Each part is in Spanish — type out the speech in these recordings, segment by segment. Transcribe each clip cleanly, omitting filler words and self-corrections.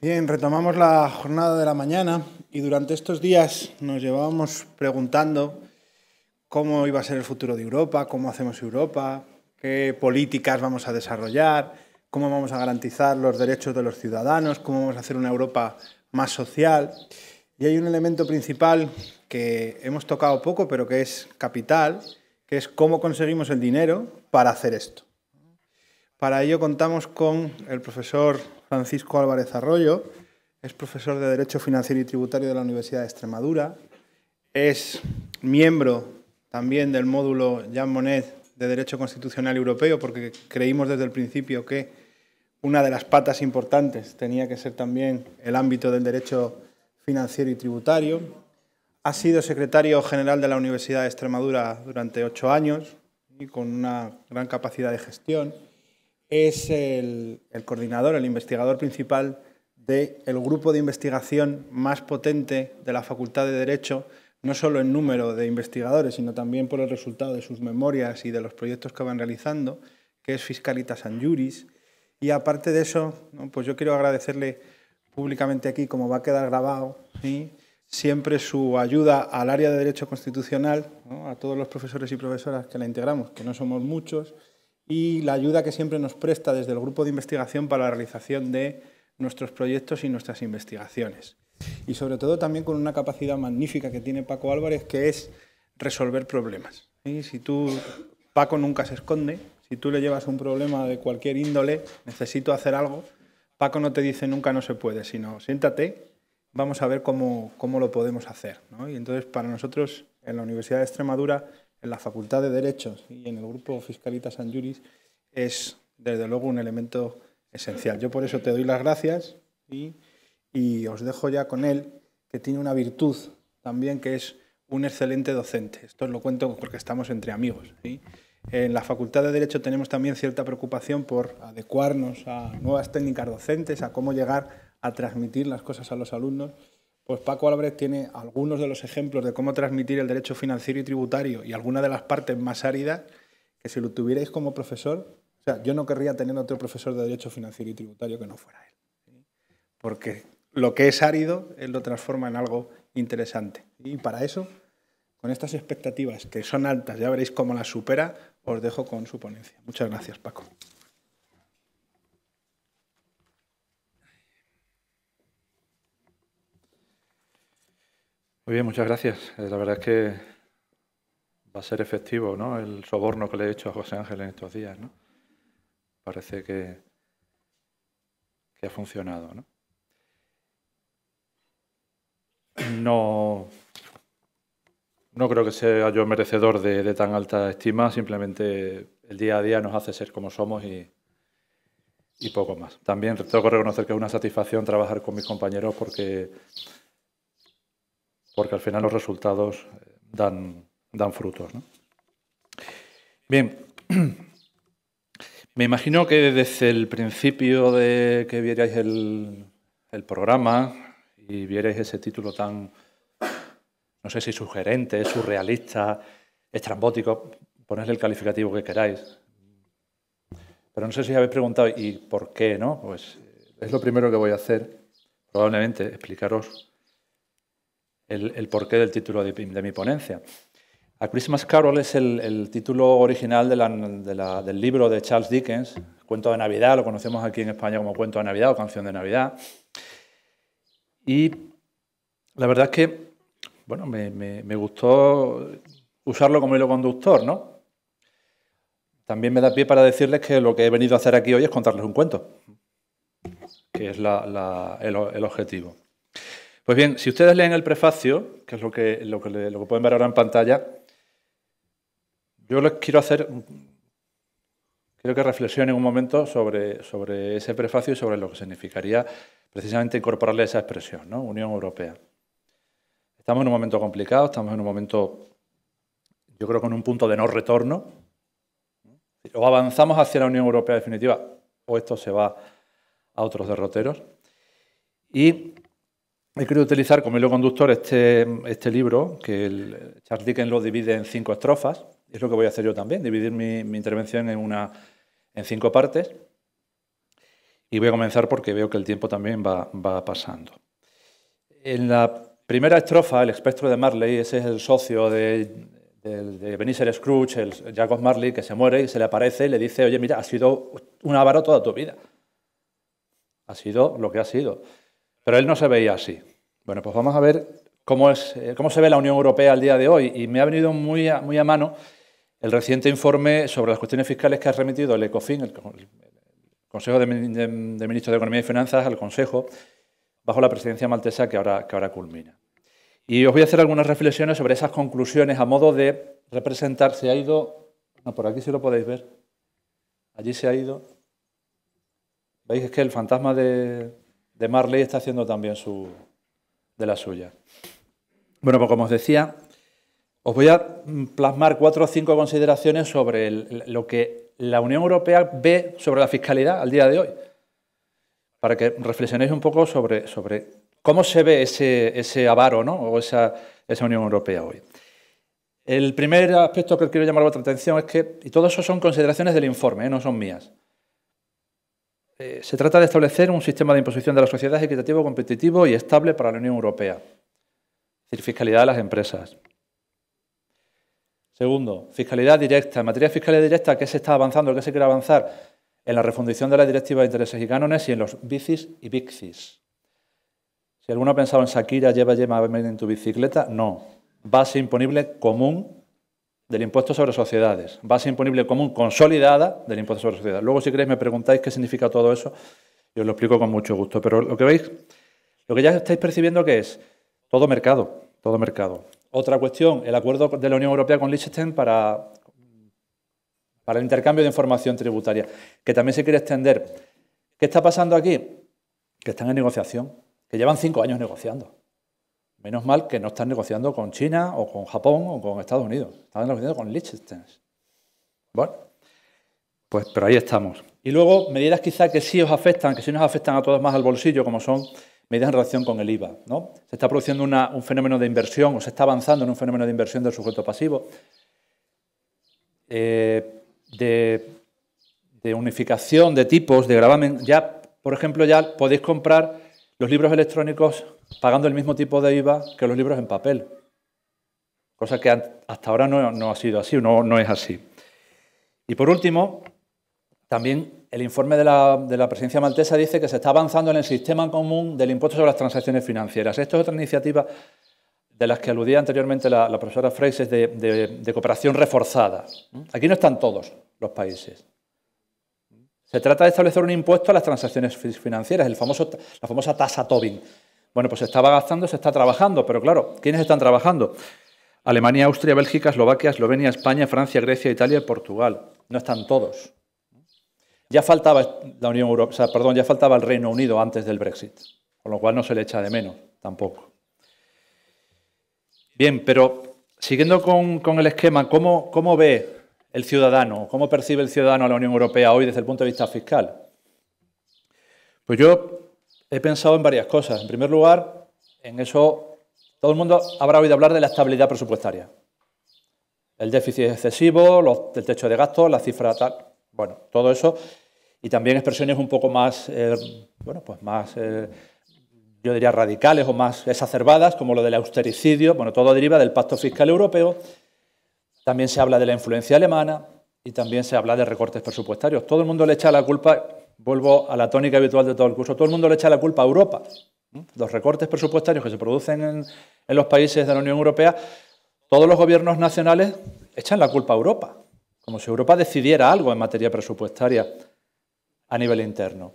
Bien, retomamos la jornada de la mañana y durante estos días nos llevábamos preguntando cómo iba a ser el futuro de Europa, cómo hacemos Europa, qué políticas vamos a desarrollar, cómo vamos a garantizar los derechos de los ciudadanos, cómo vamos a hacer una Europa más social. Y hay un elemento principal que hemos tocado poco, pero que es capital, que es cómo conseguimos el dinero para hacer esto. Para ello contamos con el profesor Francisco Álvarez Arroyo, es profesor de Derecho Financiero y Tributario de la Universidad de Extremadura, es miembro también del módulo Jean Monnet de Derecho Constitucional Europeo, porque creímos desde el principio que una de las patas importantes tenía que ser también el ámbito del derecho financiero y tributario. Ha sido secretario general de la Universidad de Extremadura durante 8 años y con una gran capacidad de gestión. Es el coordinador, el investigador principal del grupo de investigación más potente de la Facultad de Derecho, no solo en número de investigadores, sino también por el resultado de sus memorias y de los proyectos que van realizando, que es Fiscalitas and Juris. Y aparte de eso, pues yo quiero agradecerle públicamente aquí, como va a quedar grabado, ¿sí?, siempre su ayuda al área de Derecho Constitucional, ¿no?, a todos los profesores y profesoras que la integramos, que no somos muchos, y la ayuda que siempre nos presta desde el grupo de investigación para la realización de nuestros proyectos y nuestras investigaciones. Y sobre todo también con una capacidad magnífica que tiene Paco Álvarez, que es resolver problemas. ¿Sí? Paco nunca se esconde. Si tú le llevas un problema de cualquier índole, necesito hacer algo, Paco no te dice nunca no se puede, sino siéntate, vamos a ver cómo lo podemos hacer, ¿no? Y entonces para nosotros en la Universidad de Extremadura, en la Facultad de Derechos y en el grupo Fiscalitas and Juris es desde luego un elemento esencial. Yo por eso te doy las gracias y os dejo ya con él, que tiene una virtud también, que es un excelente docente. Esto os lo cuento porque estamos entre amigos, ¿sí? En la Facultad de Derecho tenemos también cierta preocupación por adecuarnos a nuevas técnicas docentes, a cómo llegar a transmitir las cosas a los alumnos. Pues Paco Álvarez tiene algunos de los ejemplos de cómo transmitir el derecho financiero y tributario y algunas de las partes más áridas que si lo tuvierais como profesor, o sea, yo no querría tener otro profesor de derecho financiero y tributario que no fuera él, ¿sí? Porque lo que es árido, él lo transforma en algo interesante. Y para eso, con estas expectativas que son altas, ya veréis cómo las supera, os dejo con su ponencia. Muchas gracias, Paco. Muy bien, muchas gracias. La verdad es que va a ser efectivo, ¿no?, el soborno que le he hecho a José Ángel en estos días, ¿no? Parece que ha funcionado, ¿no? No creo que sea yo merecedor de tan alta estima, simplemente el día a día nos hace ser como somos y poco más. También tengo que reconocer que es una satisfacción trabajar con mis compañeros porque al final los resultados dan frutos, ¿no? Bien, me imagino que desde el principio de que vierais el programa y vierais ese título tan, no sé si sugerente, surrealista, estrambótico, ponedle el calificativo que queráis. Pero no sé si habéis preguntado, ¿y por qué, no? Pues es lo primero que voy a hacer, probablemente, explicaros el porqué del título de mi ponencia. A Christmas Carol es el título original del libro de Charles Dickens, Cuento de Navidad, lo conocemos aquí en España como Cuento de Navidad o Canción de Navidad. Y la verdad es que, bueno, me gustó usarlo como hilo conductor, ¿no? También me da pie para decirles que lo que he venido a hacer aquí hoy es contarles un cuento, que es el objetivo. Pues bien, si ustedes leen el prefacio, que es lo que pueden ver ahora en pantalla, yo les quiero que reflexionen un momento sobre ese prefacio y sobre lo que significaría precisamente incorporarle esa expresión, ¿no? Unión Europea. Estamos en un momento complicado, estamos en un momento, yo creo, con un punto de no retorno. O avanzamos hacia la Unión Europea definitiva o esto se va a otros derroteros. Y he querido utilizar como hilo conductor este libro, que Charles Dickens lo divide en 5 estrofas. Es lo que voy a hacer yo también, dividir mi intervención en 5 partes. Y voy a comenzar porque veo que el tiempo también va pasando. En la primera estrofa, el espectro de Marley, ese es el socio de Ebenezer Scrooge, el Jacob Marley, que se muere y se le aparece y le dice, oye, mira, has sido un avaro toda tu vida. Ha sido lo que ha sido. Pero él no se veía así. Bueno, pues vamos a ver cómo se ve la Unión Europea al día de hoy. Y me ha venido muy a mano el reciente informe sobre las cuestiones fiscales que ha remitido el ECOFIN, el Consejo de Ministros de Economía y Finanzas, al Consejo, bajo la presidencia maltesa que ahora culmina. Y os voy a hacer algunas reflexiones sobre esas conclusiones a modo de representar. Se ha ido... No, por aquí sí lo podéis ver. Allí se ha ido. ¿Veis? Es que el fantasma de Marley está haciendo también de la suya. Bueno, pues como os decía, os voy a plasmar 4 o 5 consideraciones sobre lo que la Unión Europea ve sobre la fiscalidad al día de hoy, para que reflexionéis un poco sobre cómo se ve ese avaro, ¿no? O esa Unión Europea hoy. El primer aspecto que quiero llamar vuestra atención es que, y todo eso son consideraciones del informe, no son mías, se trata de establecer un sistema de imposición de la sociedad equitativo, competitivo y estable para la Unión Europea. Es decir, fiscalidad de las empresas. Segundo, fiscalidad directa. En materia de fiscalidad directa, ¿qué se está avanzando? ¿Qué se quiere avanzar? En la refundición de la Directiva de Intereses y Cánones y en los BICIs y BICCIs. Si alguno ha pensado en Shakira, lleva en tu bicicleta, no. Base imponible común del impuesto sobre sociedades. Base imponible común consolidada del impuesto sobre sociedades. Luego, si queréis, me preguntáis qué significa todo eso y os lo explico con mucho gusto. Pero lo que veis, lo que ya estáis percibiendo que es todo mercado, todo mercado. Otra cuestión, el acuerdo de la Unión Europea con Liechtenstein para el intercambio de información tributaria, que también se quiere extender. ¿Qué está pasando aquí? Que están en negociación, que llevan 5 años negociando. Menos mal que no están negociando con China o con Japón o con Estados Unidos. Están negociando con Liechtenstein. Bueno, pues pero ahí estamos. Y luego, medidas quizá que sí os afectan, que sí nos afectan a todos más al bolsillo, como son medidas en relación con el IVA, ¿no? Se está produciendo un fenómeno de inversión, o se está avanzando en un fenómeno de inversión del sujeto pasivo, de unificación de tipos, de gravamen. Ya, por ejemplo, ya podéis comprar los libros electrónicos pagando el mismo tipo de IVA que los libros en papel, cosa que hasta ahora no ha sido así, no es así. Y por último, también el informe de la presidencia maltesa dice que se está avanzando en el sistema común del impuesto sobre las transacciones financieras. Esto es otra iniciativa de las que aludía anteriormente la profesora Freixes de cooperación reforzada. Aquí no están todos los países. Se trata de establecer un impuesto a las transacciones financieras, la famosa tasa Tobin. Bueno, pues se estaba gastando, se está trabajando, pero claro, ¿quiénes están trabajando? Alemania, Austria, Bélgica, Eslovaquia, Eslovenia, España, Francia, Grecia, Italia y Portugal. No están todos. Ya faltaba la Unión Europea, ya faltaba el Reino Unido antes del Brexit, con lo cual no se le echa de menos tampoco. Bien, pero siguiendo con el esquema, ¿cómo ve el ciudadano, cómo percibe el ciudadano a la Unión Europea hoy desde el punto de vista fiscal? Pues yo he pensado en varias cosas. En primer lugar, en eso todo el mundo habrá oído hablar de la estabilidad presupuestaria. El déficit excesivo, el techo de gasto, la cifra tal. Bueno, todo eso. Y también expresiones un poco más, yo diría radicales o más exacerbadas, como lo del austericidio. Bueno, todo deriva del Pacto Fiscal Europeo. También se habla de la influencia alemana y también se habla de recortes presupuestarios. Todo el mundo le echa la culpa, vuelvo a la tónica habitual de todo el curso, todo el mundo le echa la culpa a Europa. Los recortes presupuestarios que se producen en los países de la Unión Europea, todos los gobiernos nacionales echan la culpa a Europa, como si Europa decidiera algo en materia presupuestaria a nivel interno.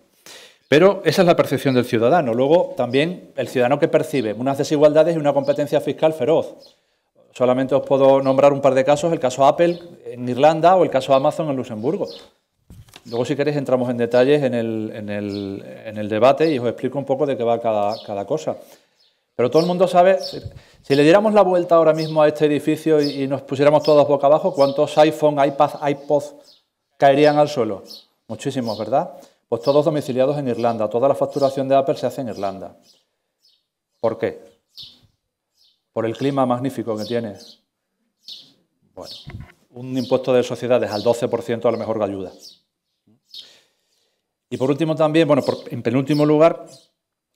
Pero esa es la percepción del ciudadano. Luego, también el ciudadano que percibe unas desigualdades y una competencia fiscal feroz. Solamente os puedo nombrar un par de casos, el caso Apple en Irlanda o el caso Amazon en Luxemburgo. Luego, si queréis, entramos en detalles en el debate y os explico un poco de qué va cada cosa. Pero todo el mundo sabe, si le diéramos la vuelta ahora mismo a este edificio y nos pusiéramos todos boca abajo, ¿cuántos iPhone, iPad, iPods caerían al suelo? Muchísimos, ¿verdad? Pues todos domiciliados en Irlanda. Toda la facturación de Apple se hace en Irlanda. ¿Por qué? Por el clima magnífico que tiene. Bueno, un impuesto de sociedades al 12% a lo mejor que ayuda. Y por último también, bueno, en penúltimo lugar,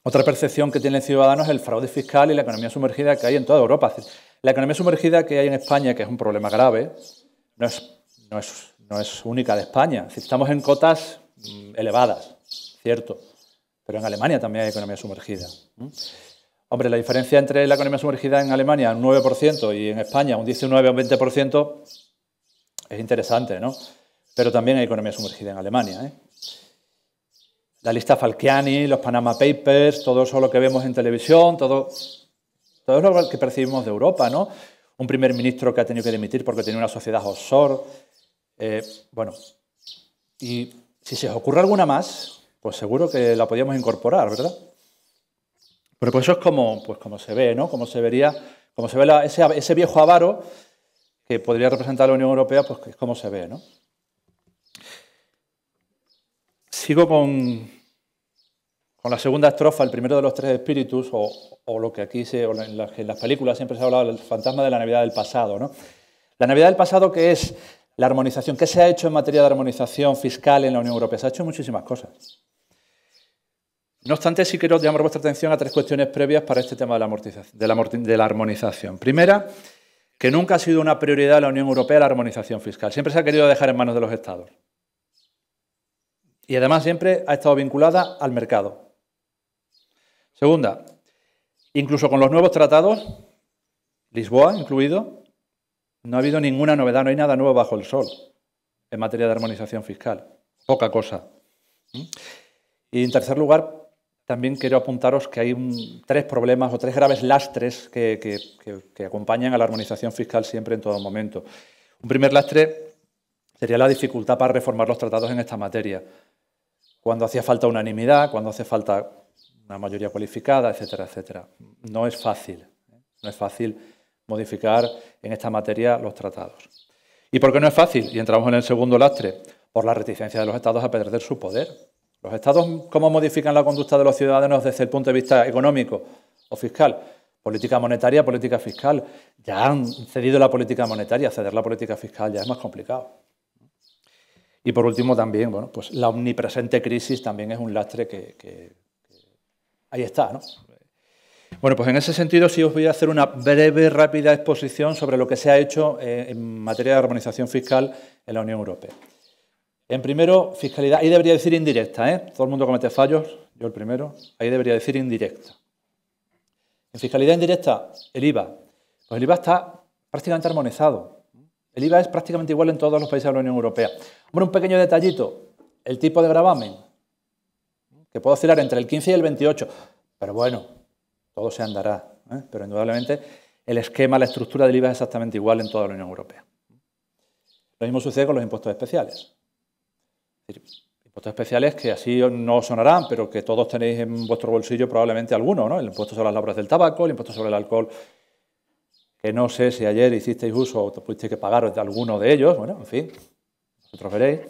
otra percepción que tienen ciudadanos es el fraude fiscal y la economía sumergida que hay en toda Europa. La economía sumergida que hay en España, que es un problema grave, no es única de España. Estamos en cotas elevadas, cierto, pero en Alemania también hay economía sumergida. Hombre, la diferencia entre la economía sumergida en Alemania, un 9%, y en España, un 19 o un 20%, es interesante, ¿no? Pero también hay economía sumergida en Alemania, ¿eh? La lista Falciani, los Panama Papers, todo eso lo que vemos en televisión, todo es lo que percibimos de Europa, ¿no? Un primer ministro que ha tenido que dimitir porque tenía una sociedad offshore. Bueno, y si se os ocurre alguna más, pues seguro que la podíamos incorporar, ¿verdad? Pero pues eso es como se ve, ¿no? Como se ve ese viejo avaro que podría representar a la Unión Europea, pues es como se ve, ¿no? Sigo con la segunda estrofa, el primero de los tres espíritus, o lo que aquí en las películas siempre se ha hablado del fantasma de la Navidad del pasado, ¿no? La Navidad del pasado, ¿qué es la armonización? ¿Qué se ha hecho en materia de armonización fiscal en la Unión Europea? Se ha hecho muchísimas cosas. No obstante, sí quiero llamar vuestra atención a tres cuestiones previas para este tema de la armonización. Primera, que nunca ha sido una prioridad de la Unión Europea la armonización fiscal. Siempre se ha querido dejar en manos de los Estados. Y además siempre ha estado vinculada al mercado. Segunda, incluso con los nuevos tratados, Lisboa incluido, no ha habido ninguna novedad, no hay nada nuevo bajo el sol en materia de armonización fiscal. Poca cosa. Y en tercer lugar, también quiero apuntaros que hay tres problemas o tres graves lastres que acompañan a la armonización fiscal siempre en todo momento. Un primer lastre sería la dificultad para reformar los tratados en esta materia. Cuando hacía falta unanimidad, cuando hace falta una mayoría cualificada, etcétera, etcétera. No es fácil modificar en esta materia los tratados. ¿Y por qué no es fácil? Y entramos en el segundo lastre, por la reticencia de los Estados a perder su poder. Los Estados, ¿cómo modifican la conducta de los ciudadanos desde el punto de vista económico o fiscal? Política monetaria, política fiscal. Ya han cedido la política monetaria, ceder la política fiscal ya es más complicado. Y por último también, bueno, pues la omnipresente crisis también es un lastre que ahí está, ¿no? Bueno, pues en ese sentido sí os voy a hacer una breve, rápida exposición sobre lo que se ha hecho en materia de armonización fiscal en la Unión Europea. En primero, fiscalidad. Ahí debería decir indirecta, ¿eh? Todo el mundo comete fallos, yo el primero. Ahí debería decir indirecta. En fiscalidad indirecta, el IVA. Pues el IVA está prácticamente armonizado. El IVA es prácticamente igual en todos los países de la Unión Europea. Hombre, un pequeño detallito. El tipo de gravamen, que puede oscilar entre el 15 y el 28. Pero bueno, todo se andará, ¿eh? Pero indudablemente el esquema, la estructura del IVA es exactamente igual en toda la Unión Europea. Lo mismo sucede con los impuestos especiales. Es decir, impuestos especiales que así no sonarán, pero que todos tenéis en vuestro bolsillo probablemente alguno, ¿no? El impuesto sobre las labores del tabaco, el impuesto sobre el alcohol, que no sé si ayer hicisteis uso o tuvisteis que pagaros de alguno de ellos, bueno, en fin, vosotros veréis.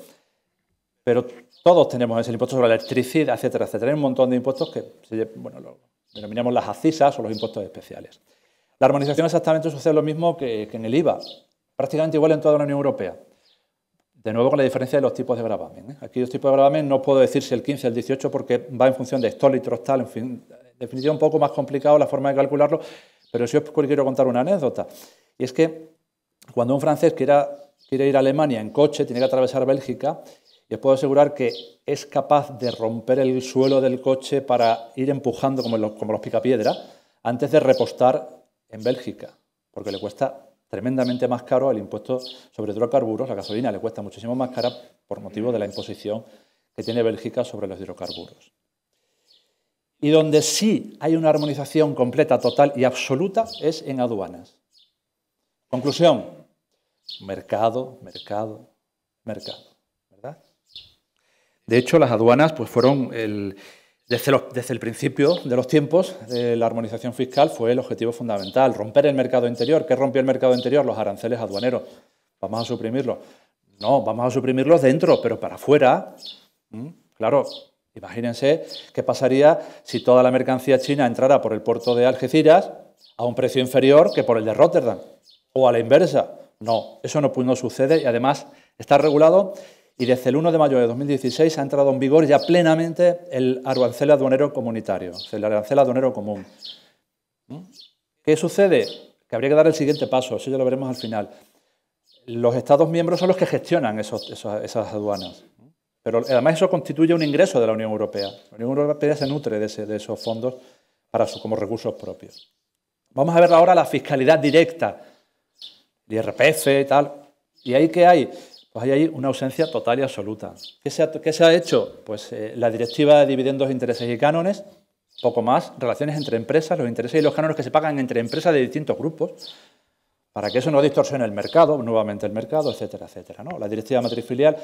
Pero todos tenemos ese impuesto sobre la electricidad, etcétera, etcétera. Hay un montón de impuestos que, bueno, lo denominamos las accisas o los impuestos especiales. La armonización exactamente sucede lo mismo que en el IVA, prácticamente igual en toda la Unión Europea. De nuevo con la diferencia de los tipos de gravamen, ¿eh? Aquí los tipos de gravamen no puedo decir si el 15 o el 18 porque va en función de Stoll y Trostal, en fin, en definitiva un poco más complicado la forma de calcularlo, pero sí os quiero contar una anécdota. Y es que cuando un francés quiere ir a Alemania en coche, tiene que atravesar Bélgica, y os puedo asegurar que es capaz de romper el suelo del coche para ir empujando como los picapiedras antes de repostar en Bélgica, porque le cuesta tremendamente más caro el impuesto sobre hidrocarburos. La gasolina le cuesta muchísimo más cara por motivo de la imposición que tiene Bélgica sobre los hidrocarburos. Y donde sí hay una armonización completa, total y absoluta es en aduanas. Conclusión, mercado, mercado, mercado, ¿verdad? De hecho, las aduanas pues fueron desde el principio de los tiempos, la armonización fiscal fue el objetivo fundamental. Romper el mercado interior. ¿Qué rompió el mercado interior? Los aranceles aduaneros. ¿Vamos a suprimirlos? No, vamos a suprimirlos dentro, pero para afuera. Claro, imagínense qué pasaría si toda la mercancía china entrara por el puerto de Algeciras a un precio inferior que por el de Rotterdam, o a la inversa. No, eso no sucede y además está regulado y desde el 1 de mayo de 2016 ha entrado en vigor ya plenamente el arancel aduanero comunitario, el arancel aduanero común. ¿Qué sucede? Que habría que dar el siguiente paso, eso ya lo veremos al final. Los Estados miembros son los que gestionan esas aduanas, pero además eso constituye un ingreso de la Unión Europea. La Unión Europea se nutre de esos fondos como recursos propios. Vamos a ver ahora la fiscalidad directa, el IRPF y tal. ¿Y ahí qué hay? Pues ahí hay una ausencia total y absoluta. ¿Qué se ha hecho? Pues la directiva de dividendos, intereses y cánones, poco más, relaciones entre empresas, los intereses y los cánones que se pagan entre empresas de distintos grupos, para que eso no distorsione el mercado, nuevamente el mercado, etcétera, etcétera, ¿no? La directiva matrifilial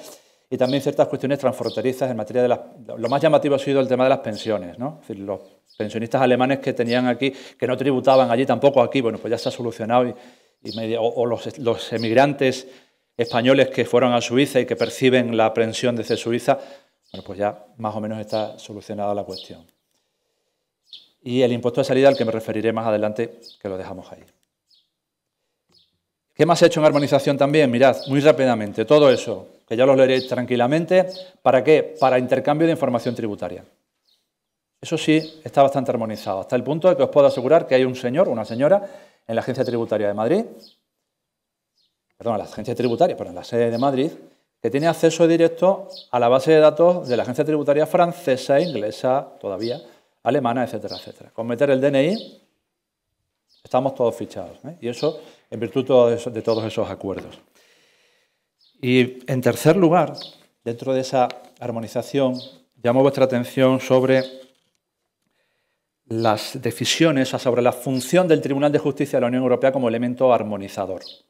y también ciertas cuestiones transfronterizas en materia de lo más llamativo ha sido el tema de las pensiones, ¿no? Es decir, los pensionistas alemanes que tenían aquí, que no tributaban allí tampoco aquí, bueno, pues ya se ha solucionado o los emigrantes españoles que fueron a Suiza y que perciben la pensión desde Suiza, bueno, pues ya más o menos está solucionada la cuestión. Y el impuesto de salida al que me referiré más adelante, que lo dejamos ahí. ¿Qué más se ha hecho en armonización también? Mirad, muy rápidamente, todo eso, que ya lo leeréis tranquilamente. ¿Para qué? Para intercambio de información tributaria. Eso sí está bastante armonizado, hasta el punto de que os puedo asegurar que hay un señor o una señora en la Agencia Tributaria de Madrid, perdón, en la Agencia Tributaria, pero en la sede de Madrid, que tiene acceso directo a la base de datos de la Agencia Tributaria francesa, inglesa, todavía, alemana, etcétera, etcétera. Con meter el DNI estamos todos fichados, ¿eh? Y eso en virtud de todos esos acuerdos. Y en tercer lugar, dentro de esa armonización, llamo vuestra atención sobre las decisiones, sobre la función del Tribunal de Justicia de la Unión Europea como elemento armonizador. Es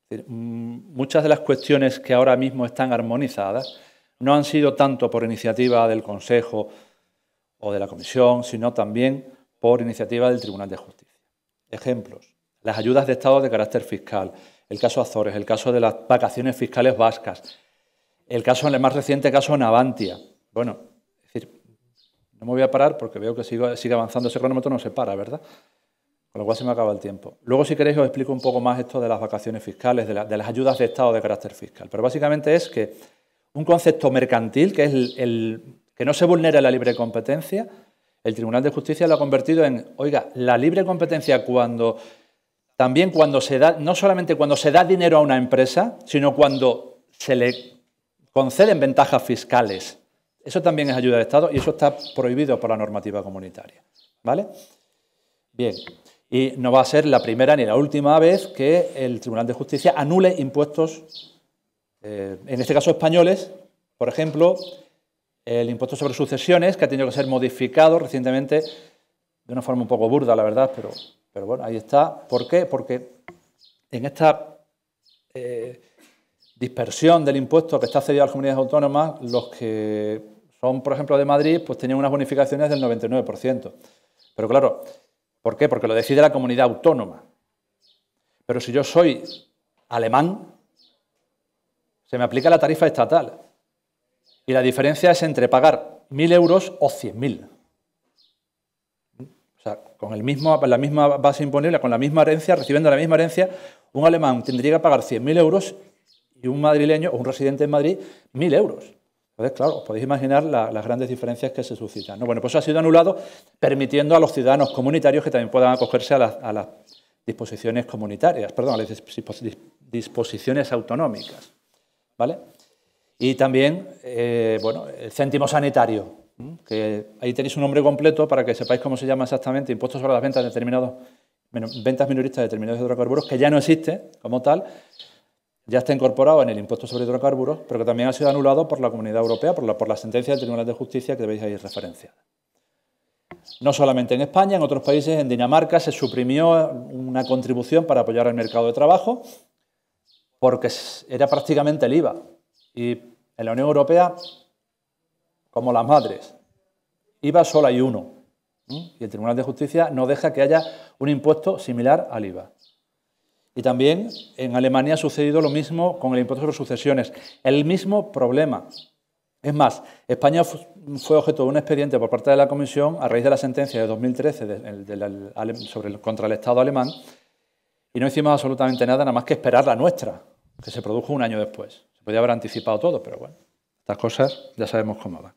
decir, muchas de las cuestiones que ahora mismo están armonizadas no han sido tanto por iniciativa del Consejo o de la Comisión, sino también por iniciativa del Tribunal de Justicia. Ejemplos: las ayudas de Estado de carácter fiscal, el caso Azores, el caso de las vacaciones fiscales vascas, el más reciente caso Navantia. Bueno, es decir, no me voy a parar porque veo que sigue avanzando, ese cronómetro no se para, ¿verdad? Con lo cual se me acaba el tiempo. Luego, si queréis, os explico un poco más esto de las vacaciones fiscales, de las ayudas de Estado de carácter fiscal. Pero básicamente es que un concepto mercantil, que es que no se vulnere la libre competencia, el Tribunal de Justicia lo ha convertido en, oiga, la libre competencia también cuando se da, no solamente cuando se da dinero a una empresa, sino cuando se le conceden ventajas fiscales. Eso también es ayuda de Estado y eso está prohibido por la normativa comunitaria, ¿vale? Bien, y no va a ser la primera ni la última vez que el Tribunal de Justicia anule impuestos, en este caso españoles, por ejemplo, el impuesto sobre sucesiones, que ha tenido que ser modificado recientemente de una forma un poco burda, la verdad, pero bueno, ahí está. ¿Por qué? Porque en esta dispersión del impuesto que está cedido a las comunidades autónomas, los que son, por ejemplo, de Madrid, pues tenían unas bonificaciones del 99%. Pero claro, ¿por qué? Porque lo decide la comunidad autónoma. Pero si yo soy alemán, se me aplica la tarifa estatal. Y la diferencia es entre pagar 1.000 euros o 100.000. O sea, con la misma base imponible, con la misma herencia, recibiendo la misma herencia, un alemán tendría que pagar 100.000 euros y un madrileño o un residente en Madrid 1.000 euros. Entonces, claro, os podéis imaginar las grandes diferencias que se suscitan, ¿no? Bueno, pues eso ha sido anulado, permitiendo a los ciudadanos comunitarios que también puedan acogerse a las disposiciones comunitarias, perdón, a las disposiciones autonómicas, ¿vale? Y también, bueno, el céntimo sanitario, que ahí tenéis un nombre completo para que sepáis cómo se llama exactamente, impuesto sobre las ventas de ventas minoristas de determinados hidrocarburos, que ya no existe como tal, ya está incorporado en el impuesto sobre hidrocarburos, pero que también ha sido anulado por la Comunidad Europea, por la sentencia del Tribunal de Justicia que veis ahí referenciada. No solamente en España, en otros países, en Dinamarca se suprimió una contribución para apoyar el mercado de trabajo porque era prácticamente el IVA. Y en la Unión Europea, como las madres, IVA solo hay uno. Y el Tribunal de Justicia no deja que haya un impuesto similar al IVA. Y también en Alemania ha sucedido lo mismo con el impuesto sobre sucesiones. El mismo problema. Es más, España fue objeto de un expediente por parte de la Comisión a raíz de la sentencia de 2013 contra el Estado alemán y no hicimos absolutamente nada más que esperar la nuestra, que se produjo un año después. Se podía haber anticipado todo, pero bueno, estas cosas ya sabemos cómo van.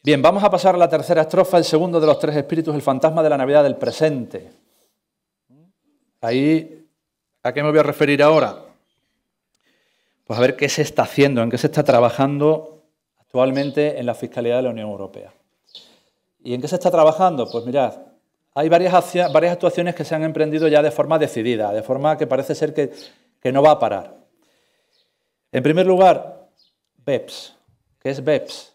Bien, vamos a pasar a la tercera estrofa, el segundo de los tres espíritus, el fantasma de la Navidad del presente. Ahí, ¿a qué me voy a referir ahora? Pues a ver qué se está haciendo, en qué se está trabajando actualmente en la Fiscalía de la Unión Europea. ¿Y en qué se está trabajando? Pues mirad, hay varias actuaciones que se han emprendido ya de forma decidida, de forma que parece ser que no va a parar. En primer lugar, BEPS. ¿Qué es BEPS?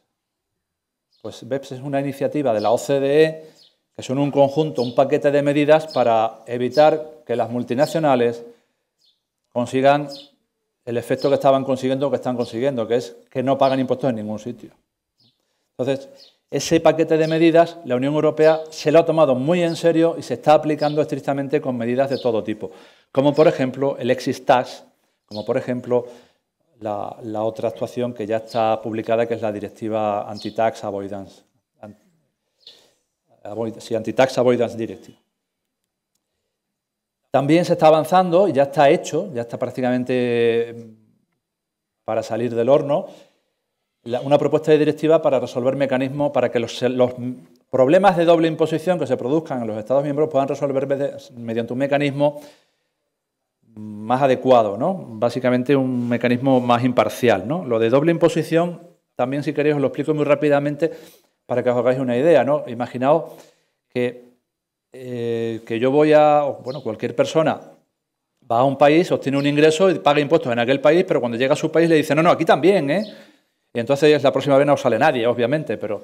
Pues BEPS es una iniciativa de la OCDE que son un conjunto, un paquete de medidas para evitar que las multinacionales consigan el efecto que estaban consiguiendo o que están consiguiendo, que es que no pagan impuestos en ningún sitio. Entonces, ese paquete de medidas la Unión Europea se lo ha tomado muy en serio y se está aplicando estrictamente con medidas de todo tipo, como por ejemplo el exit tax, como por ejemplo la otra actuación que ya está publicada, que es la Directiva Anti-Tax Avoidance. Anti-Tax Avoidance Directive. También se está avanzando, y ya está hecho, ya está prácticamente para salir del horno, una propuesta de directiva para resolver mecanismos, para que los problemas de doble imposición que se produzcan en los Estados miembros puedan resolver mediante un mecanismo más adecuado, ¿no? Básicamente un mecanismo más imparcial, ¿no? Lo de doble imposición, también si queréis os lo explico muy rápidamente para que os hagáis una idea, ¿no? Imaginaos que yo voy bueno, cualquier persona va a un país, obtiene un ingreso y paga impuestos en aquel país, pero cuando llega a su país le dice, no, aquí también, ¿eh? Y entonces la próxima vez no sale nadie, obviamente, pero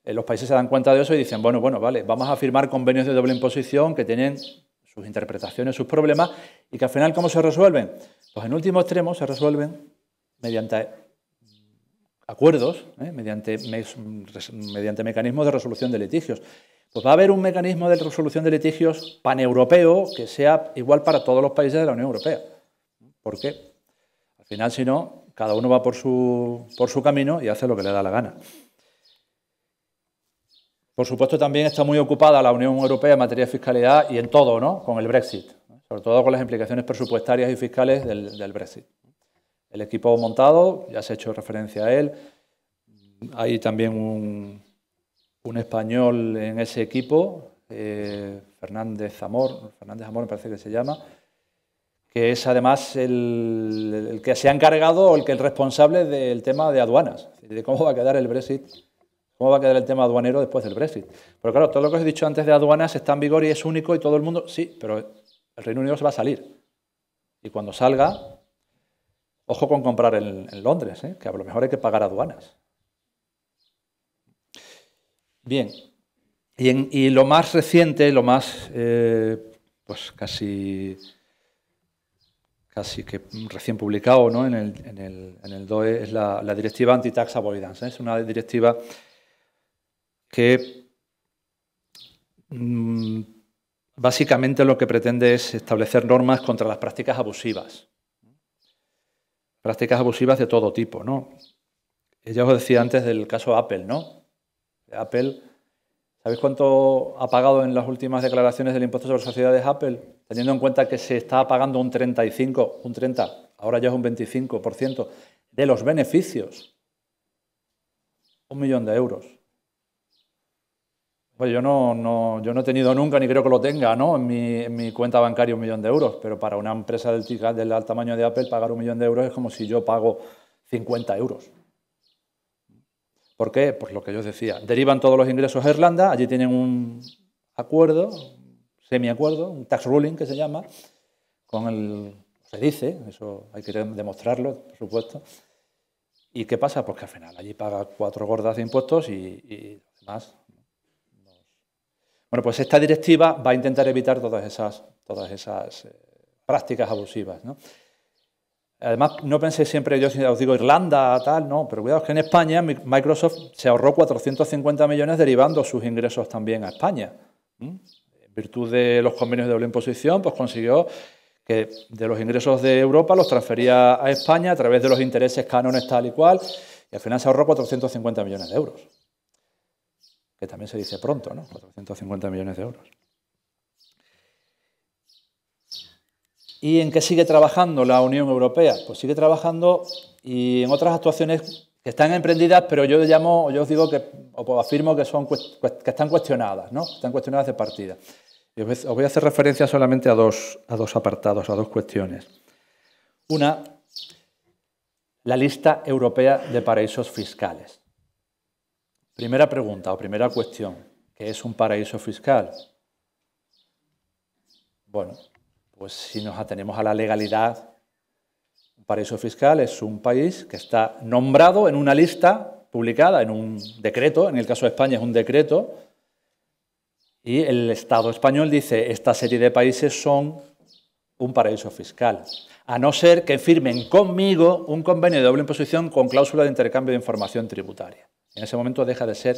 los países se dan cuenta de eso y dicen, bueno, vale, vamos a firmar convenios de doble imposición que tienen sus interpretaciones, sus problemas, y que al final, ¿cómo se resuelven? Pues en último extremo se resuelven mediante acuerdos, mediante mecanismos de resolución de litigios. Pues va a haber un mecanismo de resolución de litigios paneuropeo que sea igual para todos los países de la Unión Europea. ¿Por qué? Al final, si no, cada uno va por su camino y hace lo que le da la gana. Por supuesto, también está muy ocupada la Unión Europea en materia de fiscalidad y en todo, ¿no? Con el Brexit, sobre todo con las implicaciones presupuestarias y fiscales del Brexit. El equipo montado, ya se ha hecho referencia a él. Hay también un español en ese equipo, Fernández Amor me parece que se llama, que es además el que se ha encargado, el responsable del tema de aduanas, de cómo va a quedar el Brexit. ¿Cómo va a quedar el tema aduanero después del Brexit? Pero claro, todo lo que os he dicho antes de aduanas está en vigor y es único y todo el mundo... Sí, pero el Reino Unido se va a salir. Y cuando salga, ojo con comprar en Londres, que a lo mejor hay que pagar aduanas. Bien. Y lo más reciente, lo más, pues casi que recién publicado, ¿no? en el DOE, es la Directiva Anti-Tax Avoidance. Es una directiva que básicamente lo que pretende es establecer normas contra las prácticas abusivas. Prácticas abusivas de todo tipo, ¿no? Ya os decía antes del caso Apple, ¿no? Apple, ¿sabéis cuánto ha pagado en las últimas declaraciones del impuesto sobre sociedades Apple? Teniendo en cuenta que se está pagando un 30, ahora ya es un 25% de los beneficios. 1 millón de euros. Pues yo no he tenido nunca, ni creo que lo tenga, ¿no? en mi cuenta bancaria 1 millón de euros, pero para una empresa del tamaño de Apple pagar 1 millón de euros es como si yo pago 50 euros. ¿Por qué? Pues lo que yo os decía, derivan todos los ingresos a Irlanda, allí tienen un acuerdo, semiacuerdo, un tax ruling que se llama, se dice, eso hay que demostrarlo, por supuesto. ¿Y qué pasa? Pues que al final allí paga 4 gordas de impuestos y demás. Bueno, pues esta directiva va a intentar evitar todas esas prácticas abusivas, ¿no? Además, no penséis siempre, yo os digo Irlanda, tal, no, pero cuidado, que en España Microsoft se ahorró 450 millones derivando sus ingresos también a España. En virtud de los convenios de doble imposición, pues consiguió que de los ingresos de Europa los transfería a España a través de los intereses, cánones, tal y cual, y al final se ahorró 450 millones de euros. Que también se dice pronto, ¿no? 450 millones de euros. ¿Y en qué sigue trabajando la Unión Europea? Pues sigue trabajando y en otras actuaciones que están emprendidas, pero yo os digo que, o afirmo que están cuestionadas, ¿no? Están cuestionadas de partida. Y os voy a hacer referencia solamente a dos apartados, a dos cuestiones. Una, la lista europea de paraísos fiscales. Primera pregunta o primera cuestión, ¿qué es un paraíso fiscal? Bueno, pues si nos atenemos a la legalidad, un paraíso fiscal es un país que está nombrado en una lista publicada en un decreto, en el caso de España es un decreto, y el Estado español dice esta serie de países son un paraíso fiscal, a no ser que firmen conmigo un convenio de doble imposición con cláusula de intercambio de información tributaria. En ese momento deja de ser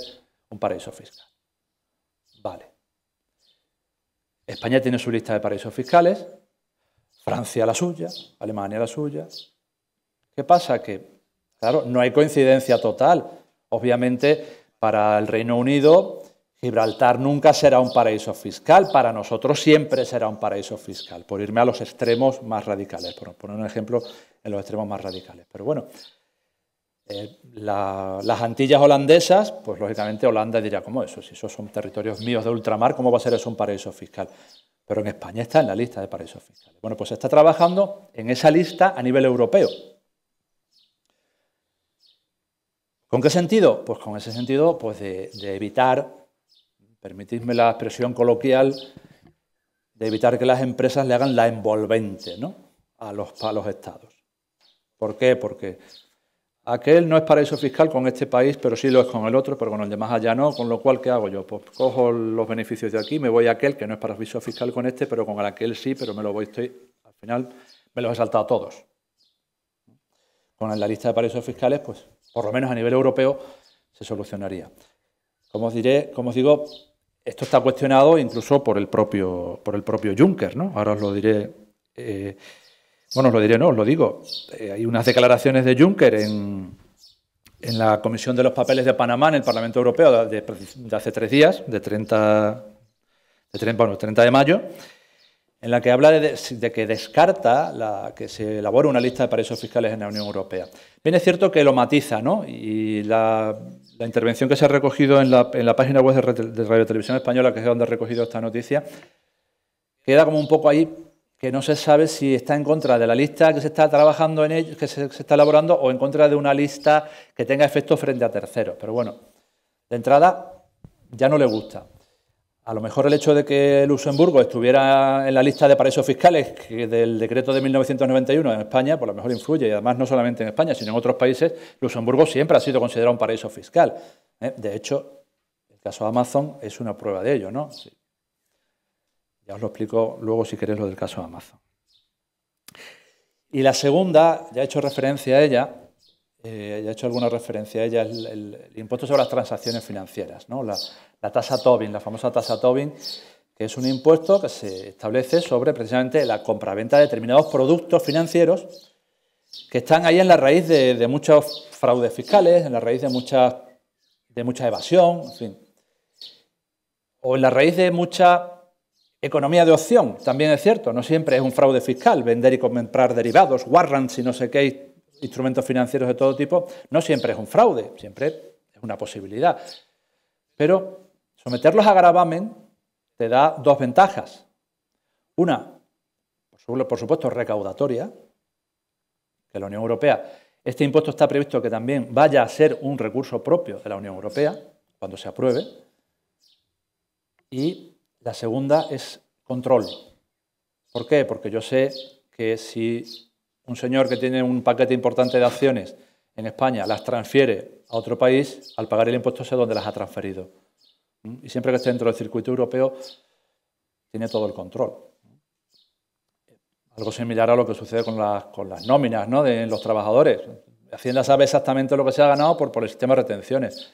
un paraíso fiscal. Vale. España tiene su lista de paraísos fiscales, Francia la suya, Alemania la suya. ¿Qué pasa? Que, claro, no hay coincidencia total. Obviamente, para el Reino Unido, Gibraltar nunca será un paraíso fiscal. Para nosotros siempre será un paraíso fiscal, por irme a los extremos más radicales, por poner un ejemplo en los extremos más radicales. Pero bueno, las Antillas holandesas, pues lógicamente Holanda dirá, ¿cómo eso? Si esos son territorios míos de ultramar, ¿cómo va a ser eso un paraíso fiscal? Pero en España está en la lista de paraísos fiscales. Bueno, pues se está trabajando en esa lista a nivel europeo. ¿Con qué sentido? Pues con ese sentido pues de evitar, permitidme la expresión coloquial, de evitar que las empresas le hagan la envolvente, ¿no? a los estados. ¿Por qué? Porque aquel no es paraíso fiscal con este país, pero sí lo es con el otro, pero con el de más allá no, con lo cual, ¿qué hago yo? Pues cojo los beneficios de aquí, me voy a aquel que no es paraíso fiscal con este, pero con aquel sí, pero al final me los he saltado todos. Con la lista de paraísos fiscales, pues por lo menos a nivel europeo se solucionaría. Como os digo, esto está cuestionado incluso por el propio Juncker, ¿no? Ahora os lo diré. Bueno, os lo diré, no, os lo digo. Hay unas declaraciones de Juncker en la Comisión de los Papeles de Panamá en el Parlamento Europeo de hace 3 días, de 30 de mayo, en la que habla de que descarta que se elabore una lista de paraísos fiscales en la Unión Europea. Bien, es cierto que lo matiza, ¿no? Y la intervención que se ha recogido en la página web de Radio Televisión Española, que es donde he recogido esta noticia, queda como un poco ahí que no se sabe si está en contra de la lista que se está trabajando en ello, que se está elaborando, o en contra de una lista que tenga efectos frente a terceros. Pero bueno, de entrada ya no le gusta. A lo mejor el hecho de que Luxemburgo estuviera en la lista de paraísos fiscales del decreto de 1991 en España, por lo mejor influye, y además no solamente en España, sino en otros países, Luxemburgo siempre ha sido considerado un paraíso fiscal. De hecho, el caso Amazon es una prueba de ello, ¿no? Sí. Ya os lo explico luego si queréis lo del caso Amazon. Y la segunda, ya he hecho referencia a ella, es el impuesto sobre las transacciones financieras, ¿no? La tasa Tobin, la famosa tasa Tobin, que es un impuesto que se establece sobre precisamente la compraventa de determinados productos financieros que están ahí en la raíz de muchos fraudes fiscales, en la raíz de mucha evasión, en fin, o en la raíz de mucha economía de opción, también es cierto, no siempre es un fraude fiscal, vender y comprar derivados, warrants y no sé qué, instrumentos financieros de todo tipo, no siempre es un fraude, siempre es una posibilidad. Pero someterlos a gravamen te da 2 ventajas. Una, por supuesto, recaudatoria, que la Unión Europea, este impuesto está previsto que también vaya a ser un recurso propio de la Unión Europea, cuando se apruebe. Y la segunda es control. ¿Por qué? Porque yo sé que si un señor que tiene un paquete importante de acciones en España las transfiere a otro país, al pagar el impuesto sé dónde las ha transferido. Y siempre que esté dentro del circuito europeo, tiene todo el control. Algo similar a lo que sucede con las nóminas, ¿no?, de los trabajadores. Hacienda sabe exactamente lo que se ha ganado por el sistema de retenciones.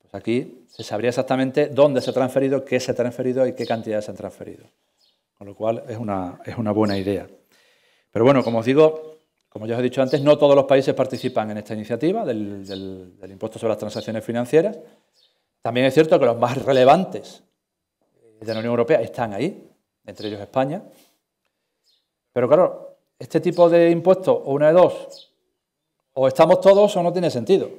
Pues aquí se sabría exactamente dónde se ha transferido, qué se ha transferido y qué cantidades se han transferido. Con lo cual es una buena idea. Pero bueno, como os digo, como ya os he dicho antes, no todos los países participan en esta iniciativa del impuesto sobre las transacciones financieras. También es cierto que los más relevantes de la Unión Europea están ahí, entre ellos España. Pero claro, este tipo de impuestos, o una de dos, o estamos todos o no tiene sentido.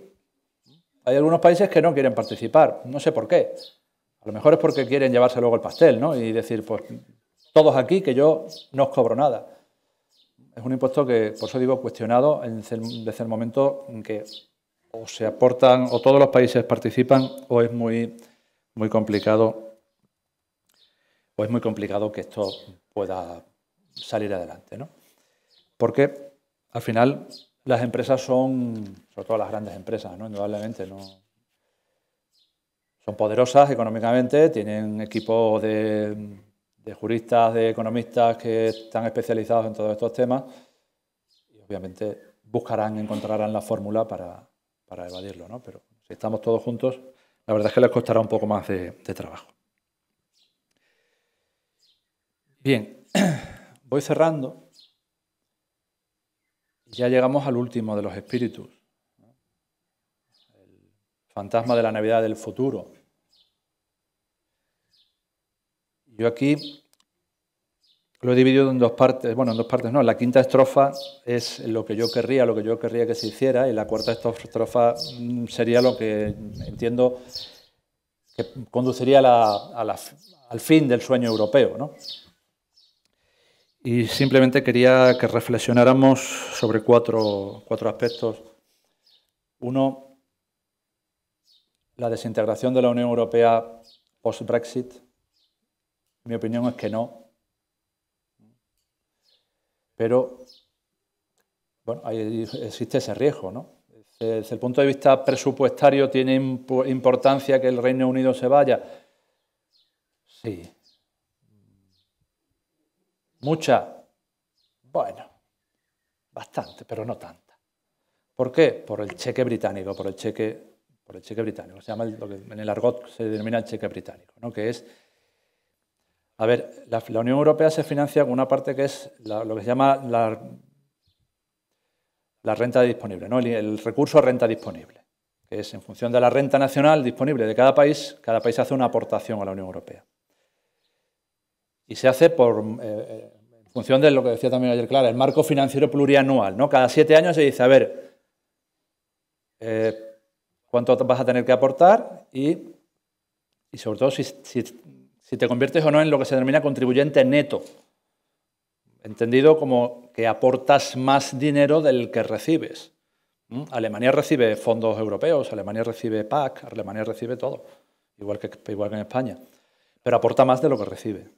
Hay algunos países que no quieren participar, no sé por qué. A lo mejor es porque quieren llevarse luego el pastel, ¿no? Y decir, pues todos aquí que yo no os cobro nada. Es un impuesto que, por eso digo, cuestionado desde el momento en que o se aportan, o todos los países participan, o es muy complicado, que esto pueda salir adelante, ¿no? Porque al final las empresas son, sobre todo las grandes empresas, ¿no? Indudablemente, ¿no? Son poderosas económicamente, tienen equipos de juristas, de economistas que están especializados en todos estos temas y obviamente encontrarán la fórmula para evadirlo, ¿no? Pero si estamos todos juntos, la verdad es que les costará un poco más de trabajo. Bien, voy cerrando. Ya llegamos al último de los espíritus, el fantasma de la Navidad del futuro. Yo aquí lo he dividido en dos partes, bueno, en dos partes no, la quinta estrofa es lo que yo querría que se hiciera, y la cuarta estrofa sería lo que entiendo que conduciría al fin del sueño europeo, ¿no? Y simplemente quería que reflexionáramos sobre cuatro aspectos. Uno, la desintegración de la Unión Europea post-Brexit. Mi opinión es que no. Pero, bueno, ahí existe ese riesgo, ¿no? Desde el punto de vista presupuestario, ¿tiene importancia que el Reino Unido se vaya? Sí. ¿Mucha? Bueno, bastante, pero no tanta. ¿Por qué? Por el cheque británico, por el cheque británico. Se llama lo que en el argot se denomina el cheque británico, ¿no? Que es, a ver, la Unión Europea se financia con una parte que es lo que se llama la renta disponible, ¿no? El recurso a renta disponible, que es en función de la renta nacional disponible de cada país hace una aportación a la Unión Europea. Y se hace en función de lo que decía también ayer Clara, el marco financiero plurianual, ¿no? Cada 7 años se dice, a ver, cuánto vas a tener que aportar y sobre todo si te conviertes o no en lo que se denomina contribuyente neto, entendido como que aportas más dinero del que recibes. Alemania recibe fondos europeos, Alemania recibe PAC, Alemania recibe todo, igual que en España, pero aporta más de lo que recibe.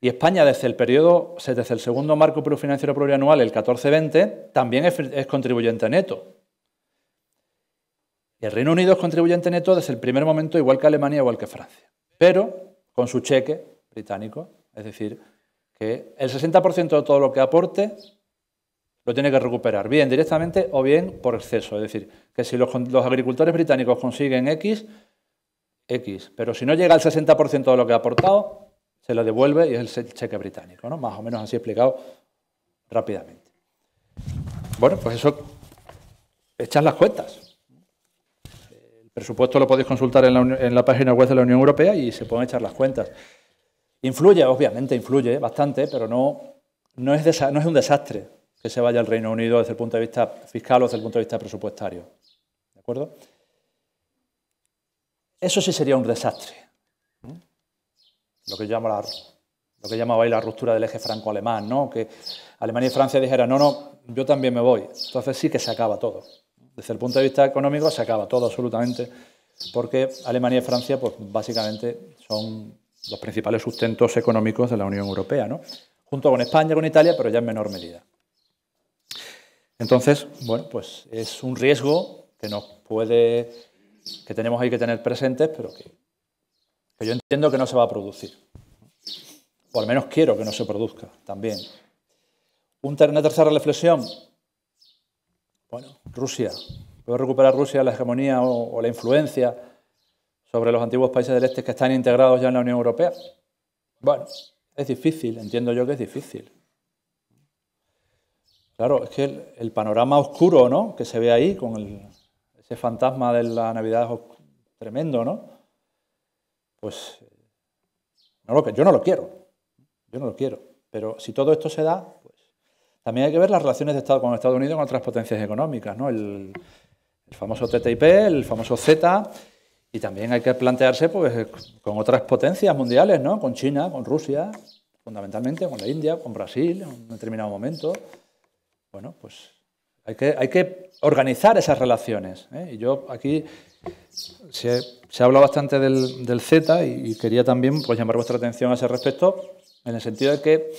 Y España, desde el segundo marco financiero plurianual, el 14-20, también es contribuyente neto. Y el Reino Unido es contribuyente neto desde el primer momento, igual que Alemania, igual que Francia, pero con su cheque británico, es decir, que el 60% de todo lo que aporte lo tiene que recuperar, bien directamente o bien por exceso. Es decir, que si los agricultores británicos consiguen X, pero si no llega al 60% de lo que ha aportado, se lo devuelve y es el cheque británico, ¿no? Más o menos así explicado rápidamente. Bueno, pues eso, echad las cuentas. El presupuesto lo podéis consultar en la página web de la Unión Europea y se pueden echar las cuentas. Influye, obviamente, influye bastante, pero no es un desastre que se vaya al Reino Unido desde el punto de vista fiscal o desde el punto de vista presupuestario. ¿De acuerdo? Eso sí sería un desastre. Lo que llamaba ahí la ruptura del eje franco-alemán, ¿no? Que Alemania y Francia dijeran, no, yo también me voy. Entonces sí que se acaba todo. Desde el punto de vista económico se acaba todo absolutamente, porque Alemania y Francia, pues básicamente son los principales sustentos económicos de la Unión Europea, ¿no? Junto con España, con Italia, pero ya en menor medida. Entonces, bueno, pues es un riesgo que tenemos ahí que tener presentes, pero que yo entiendo que no se va a producir. O al menos quiero que no se produzca también. Una tercera reflexión. Bueno, Rusia. ¿Puede recuperar Rusia la hegemonía o la influencia sobre los antiguos países del este que están integrados ya en la Unión Europea? Bueno, es difícil, entiendo yo que es difícil. Claro, es que el panorama oscuro, ¿no?, que se ve ahí con ese fantasma de la Navidad tremendo, ¿no? Pues yo no lo quiero, pero si todo esto se da, pues También hay que ver las relaciones de Estado con Estados Unidos y con otras potencias económicas, ¿no? El famoso TTIP, el famoso CETA, y también hay que plantearse pues, con otras potencias mundiales, ¿no? Con China, con Rusia, fundamentalmente, con la India, con Brasil en un determinado momento. Bueno, pues hay que organizar esas relaciones, ¿eh? Y yo aquí se ha hablado bastante del CETA y quería también pues, llamar vuestra atención a ese respecto, en el sentido de que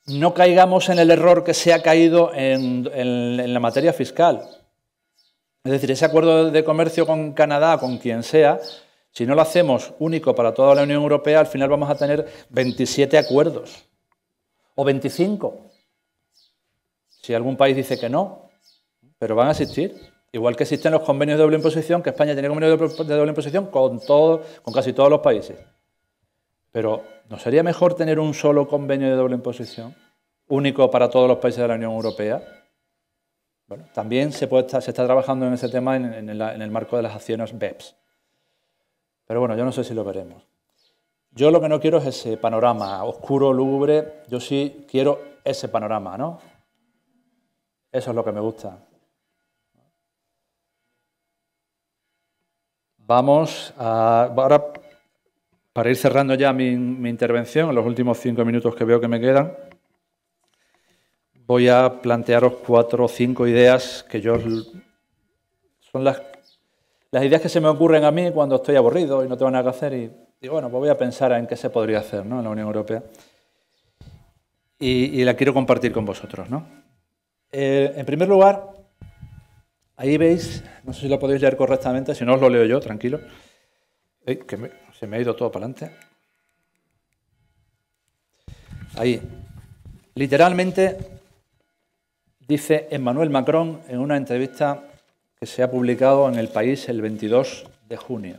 no caigamos en el error que se ha caído en la materia fiscal. Es decir, ese acuerdo de comercio con Canadá, con quien sea, si no lo hacemos único para toda la Unión Europea, al final vamos a tener 27 acuerdos o 25. Si algún país dice que no, pero van a existir. Igual que existen los convenios de doble imposición, que España tiene convenios de doble imposición con casi todos los países. Pero ¿no sería mejor tener un solo convenio de doble imposición, único para todos los países de la Unión Europea? Bueno, también se está trabajando en ese tema en el marco de las acciones BEPS. Pero bueno, yo no sé si lo veremos. Yo lo que no quiero es ese panorama oscuro, lúgubre. Yo sí quiero ese panorama, ¿no? Eso es lo que me gusta. Vamos a... Ahora, para ir cerrando ya mi intervención, en los últimos 5 minutos que veo que me quedan, voy a plantearos 4 o 5 ideas que son las ideas que se me ocurren a mí cuando estoy aburrido y no tengo nada que hacer y digo, bueno, pues voy a pensar en qué se podría hacer, ¿no?, en la Unión Europea. Y la quiero compartir con vosotros, ¿no? En primer lugar, ahí veis, no sé si lo podéis leer correctamente, si no os lo leo yo, tranquilo. Se me ha ido todo para adelante. Ahí. Literalmente dice Emmanuel Macron en una entrevista que se ha publicado en El País el 22 de junio.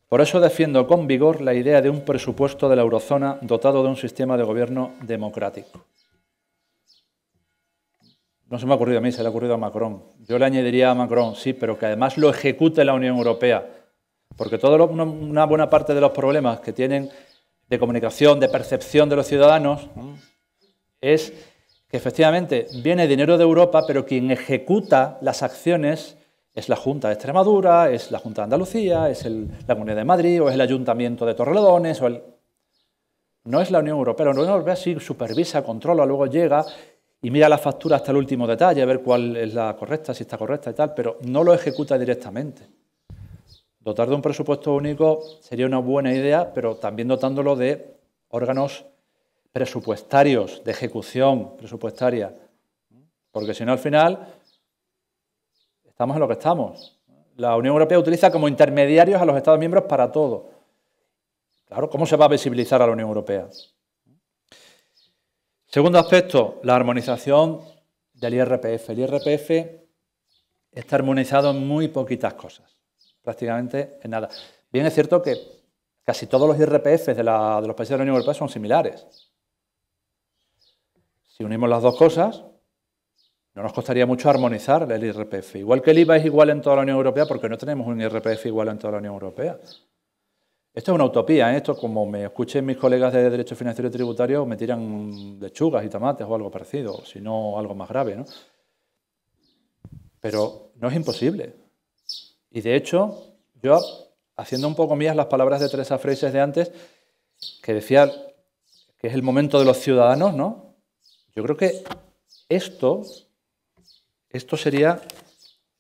Por eso defiendo con vigor la idea de un presupuesto de la eurozona dotado de un sistema de gobierno democrático. No se me ha ocurrido a mí, se le ha ocurrido a Macron. Yo le añadiría a Macron, sí, pero que además lo ejecute la Unión Europea. Porque una buena parte de los problemas que tienen de comunicación, de percepción de los ciudadanos, es que efectivamente viene dinero de Europa, pero quien ejecuta las acciones es la Junta de Extremadura, es la Junta de Andalucía, es la Comunidad de Madrid, o es el Ayuntamiento de Torrelodones, no es la Unión Europea. La Unión Europea sí supervisa, controla, luego llega y mira la factura hasta el último detalle, a ver cuál es la correcta, si está correcta y tal, pero no lo ejecuta directamente. Dotar de un presupuesto único sería una buena idea, pero también dotándolo de órganos presupuestarios, de ejecución presupuestaria, porque si no al final estamos en lo que estamos. La Unión Europea utiliza como intermediarios a los Estados miembros para todo. Claro, ¿cómo se va a visibilizar a la Unión Europea? Segundo aspecto, la armonización del IRPF. El IRPF está armonizado en muy poquitas cosas, prácticamente en nada. Bien, es cierto que casi todos los IRPF de los países de la Unión Europea son similares. Si unimos las dos cosas, no nos costaría mucho armonizar el IRPF. Igual que el IVA es igual en toda la Unión Europea, porque no tenemos un IRPF igual en toda la Unión Europea. Esto es una utopía, ¿eh? Esto, como me escuchen mis colegas de Derecho Financiero y Tributario, me tiran lechugas y tomates o algo parecido, si no algo más grave, ¿no? Pero no es imposible. Y de hecho, yo, haciendo un poco mías las palabras de Teresa Freixas de antes, que decía que es el momento de los ciudadanos, ¿no? Yo creo que esto sería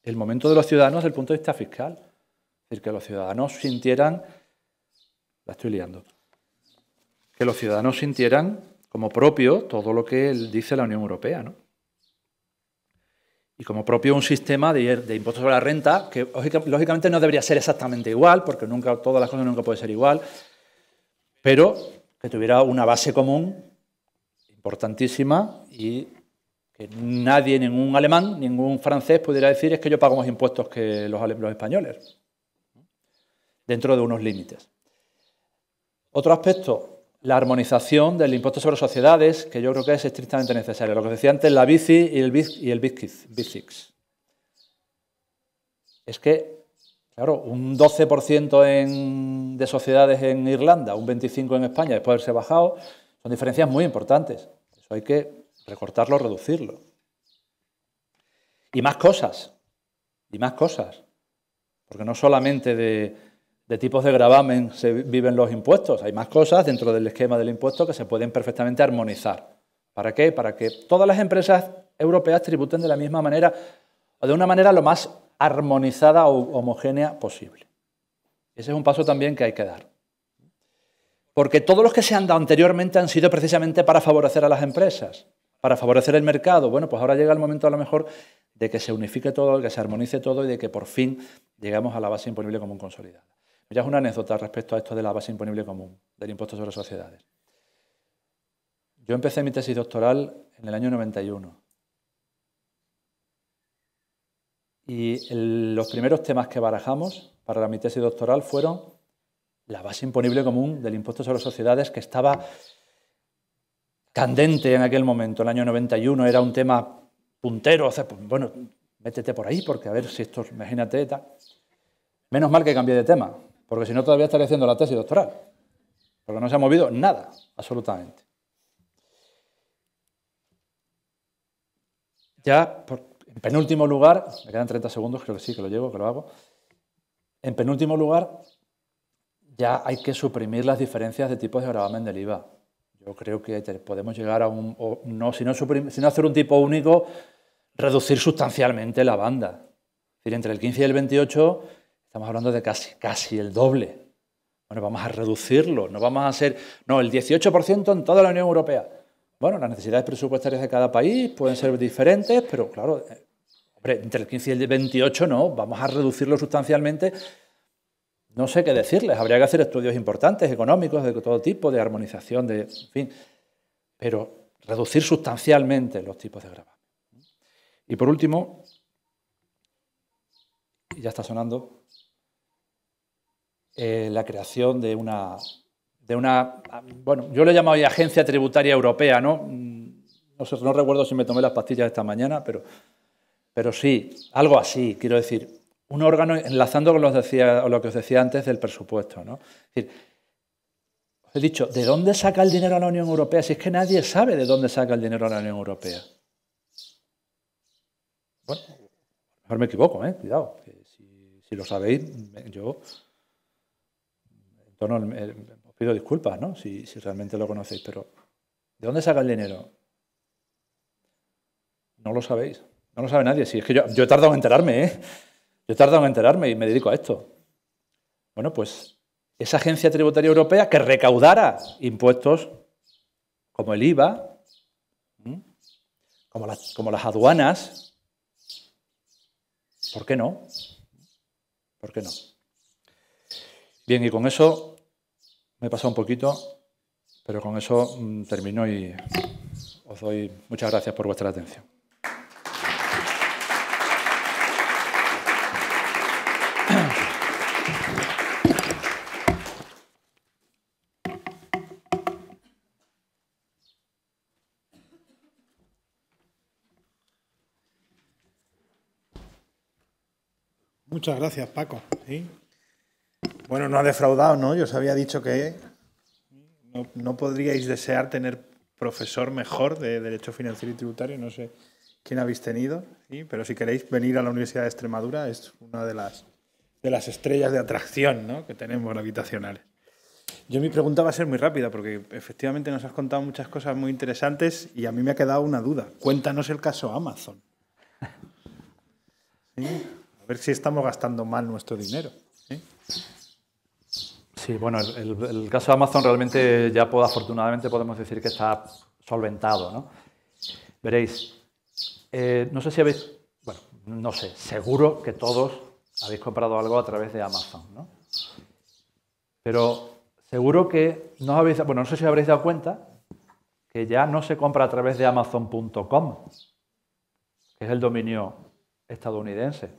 el momento de los ciudadanos desde el punto de vista fiscal. Es decir, que los ciudadanos sintieran... La estoy liando. Que los ciudadanos sintieran como propio todo lo que dice la Unión Europea, ¿no? Y como propio un sistema de impuestos sobre la renta que, lógicamente, no debería ser exactamente igual, porque todas las cosas nunca pueden ser igual, pero que tuviera una base común importantísima y que nadie, ningún alemán, ningún francés pudiera decir es que yo pago más impuestos que los españoles, dentro de unos límites. Otro aspecto, la armonización del impuesto sobre sociedades, que yo creo que es estrictamente necesario. Lo que decía antes, la BICI y el BICIX. Es que, claro, un 12% de sociedades en Irlanda, un 25% en España, después de haberse bajado, Son diferencias muy importantes. Eso hay que recortarlo, reducirlo. Y más cosas. Y más cosas. Porque no solamente de tipos de gravamen se viven los impuestos. Hay más cosas dentro del esquema del impuesto que se pueden perfectamente armonizar. ¿Para qué? Para que todas las empresas europeas tributen de la misma manera o de una manera lo más armonizada o homogénea posible. Ese es un paso también que hay que dar. Porque todos los que se han dado anteriormente han sido precisamente para favorecer a las empresas, para favorecer el mercado. Bueno, pues ahora llega el momento a lo mejor de que se unifique todo, de que se armonice todo y de que por fin lleguemos a la base imponible común consolidada. Ya es una anécdota respecto a esto de la base imponible común, del impuesto sobre sociedades. Yo empecé mi tesis doctoral en el año 91. Y los primeros temas que barajamos para mi tesis doctoral fueron la base imponible común del impuesto sobre sociedades, que estaba candente en aquel momento, el año 91, era un tema puntero. O sea, pues, bueno, métete por ahí, porque a ver si esto, imagínate, tal. Menos mal que cambié de tema, porque si no todavía estaría haciendo la tesis doctoral, porque no se ha movido nada, absolutamente. Ya, en penúltimo lugar, me quedan 30 segundos, creo que sí, que lo llevo, que lo hago. En penúltimo lugar, ya hay que suprimir las diferencias de tipos de gravamen del IVA. Yo creo que podemos llegar a si no hacer un tipo único, reducir sustancialmente la banda. Es decir, entre el 15 y el 28 estamos hablando de casi el doble. Bueno, vamos a reducirlo, no vamos a hacer, no, el 18% en toda la Unión Europea. Bueno, las necesidades presupuestarias de cada país pueden ser diferentes, pero claro, hombre, entre el 15 y el 28 no, vamos a reducirlo sustancialmente. No sé qué decirles, habría que hacer estudios importantes, económicos, de todo tipo, de armonización, en fin, pero reducir sustancialmente los tipos de gravamen. Y por último, y ya está sonando, la creación de una, bueno, yo le he llamado agencia tributaria europea, ¿no? No recuerdo si me tomé las pastillas esta mañana, pero sí, algo así, quiero decir. Un órgano, enlazando con lo que os decía antes del presupuesto, ¿no? Es decir, os he dicho, ¿de dónde saca el dinero a la Unión Europea? Si es que nadie sabe de dónde saca el dinero a la Unión Europea. Bueno, mejor me equivoco, cuidado. Que si lo sabéis, yo os pido disculpas, ¿no? Si realmente lo conocéis, pero ¿de dónde saca el dinero? No lo sabéis. No lo sabe nadie. Si es que yo he tardado en enterarme, Yo he tardado en enterarme y me dedico a esto. Bueno, pues esa agencia tributaria europea que recaudara impuestos como el IVA, como las aduanas, ¿por qué no? ¿Por qué no? Bien, y con eso me he pasado un poquito, pero con eso termino y os doy muchas gracias por vuestra atención. Muchas gracias, Paco. ¿Sí? Bueno, no ha defraudado, ¿no? Yo os había dicho que no podríais desear tener profesor mejor de Derecho Financiero y Tributario. No sé quién habéis tenido, ¿sí? Pero si queréis venir a la Universidad de Extremadura, es una de las estrellas de atracción, ¿no?, que tenemos habitacionales. Yo mi pregunta va a ser muy rápida, porque efectivamente nos has contado muchas cosas muy interesantes y a mí me ha quedado una duda. Cuéntanos el caso Amazon. ¿Sí? A ver si estamos gastando mal nuestro dinero. ¿Sí? Sí, bueno, el caso de Amazon realmente ya afortunadamente podemos decir que está solventado, ¿no? Veréis, no sé si habéis, bueno, no sé, seguro que todos habéis comprado algo a través de Amazon, ¿no? Pero seguro que no sé si habréis dado cuenta que ya no se compra a través de Amazon.com, que es el dominio estadounidense,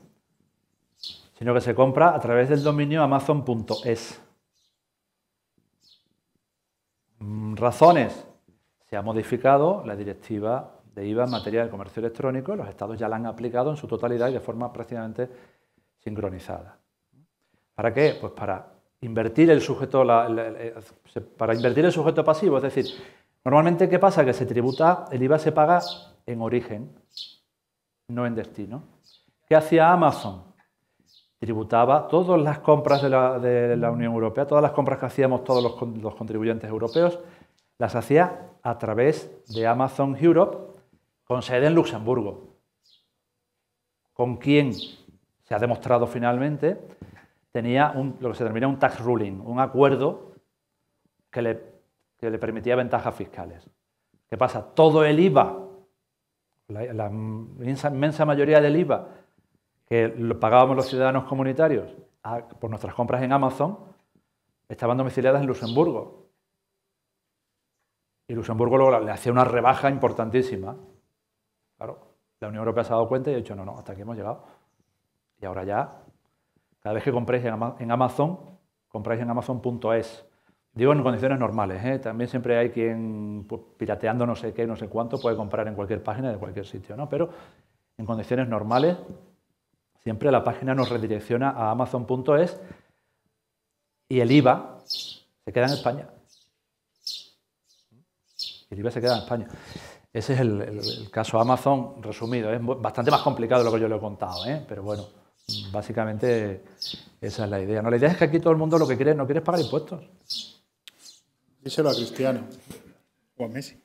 sino que se compra a través del dominio Amazon.es. Razones. Se ha modificado la directiva de IVA en materia de comercio electrónico y los estados ya la han aplicado en su totalidad y de forma prácticamente sincronizada. ¿Para qué? Pues para invertir el sujeto, para invertir el sujeto pasivo, es decir, Normalmente, ¿qué pasa? Que se tributa, el IVA se paga en origen, no en destino. ¿Qué hacía Amazon? Tributaba todas las compras de la Unión Europea, todas las compras que hacíamos todos los contribuyentes europeos, las hacía a través de Amazon Europe, con sede en Luxemburgo. ¿Con quién? Se ha demostrado finalmente, tenía lo que se denomina un tax ruling, un acuerdo que le permitía ventajas fiscales. ¿Qué pasa? Todo el IVA, la inmensa mayoría del IVA que lo pagábamos los ciudadanos comunitarios por nuestras compras en Amazon, estaban domiciliadas en Luxemburgo. Y Luxemburgo luego le hacía una rebaja importantísima. Claro, la Unión Europea se ha dado cuenta y ha dicho, no, hasta aquí hemos llegado. Y ahora ya, cada vez que compréis en Amazon, compráis en Amazon.es. Digo en condiciones normales, ¿eh? También siempre hay quien, pues, pirateando no sé qué, no sé cuánto, puede comprar en cualquier página de cualquier sitio, ¿no? Pero en condiciones normales, siempre la página nos redirecciona a Amazon.es y el IVA se queda en España. El IVA se queda en España. Ese es el caso Amazon resumido. Es bastante más complicado de lo que yo le he contado, ¿eh? Pero bueno, básicamente esa es la idea. No, la idea es que aquí todo el mundo lo que quiere, no quiere pagar impuestos. Díselo a Cristiano o a Messi.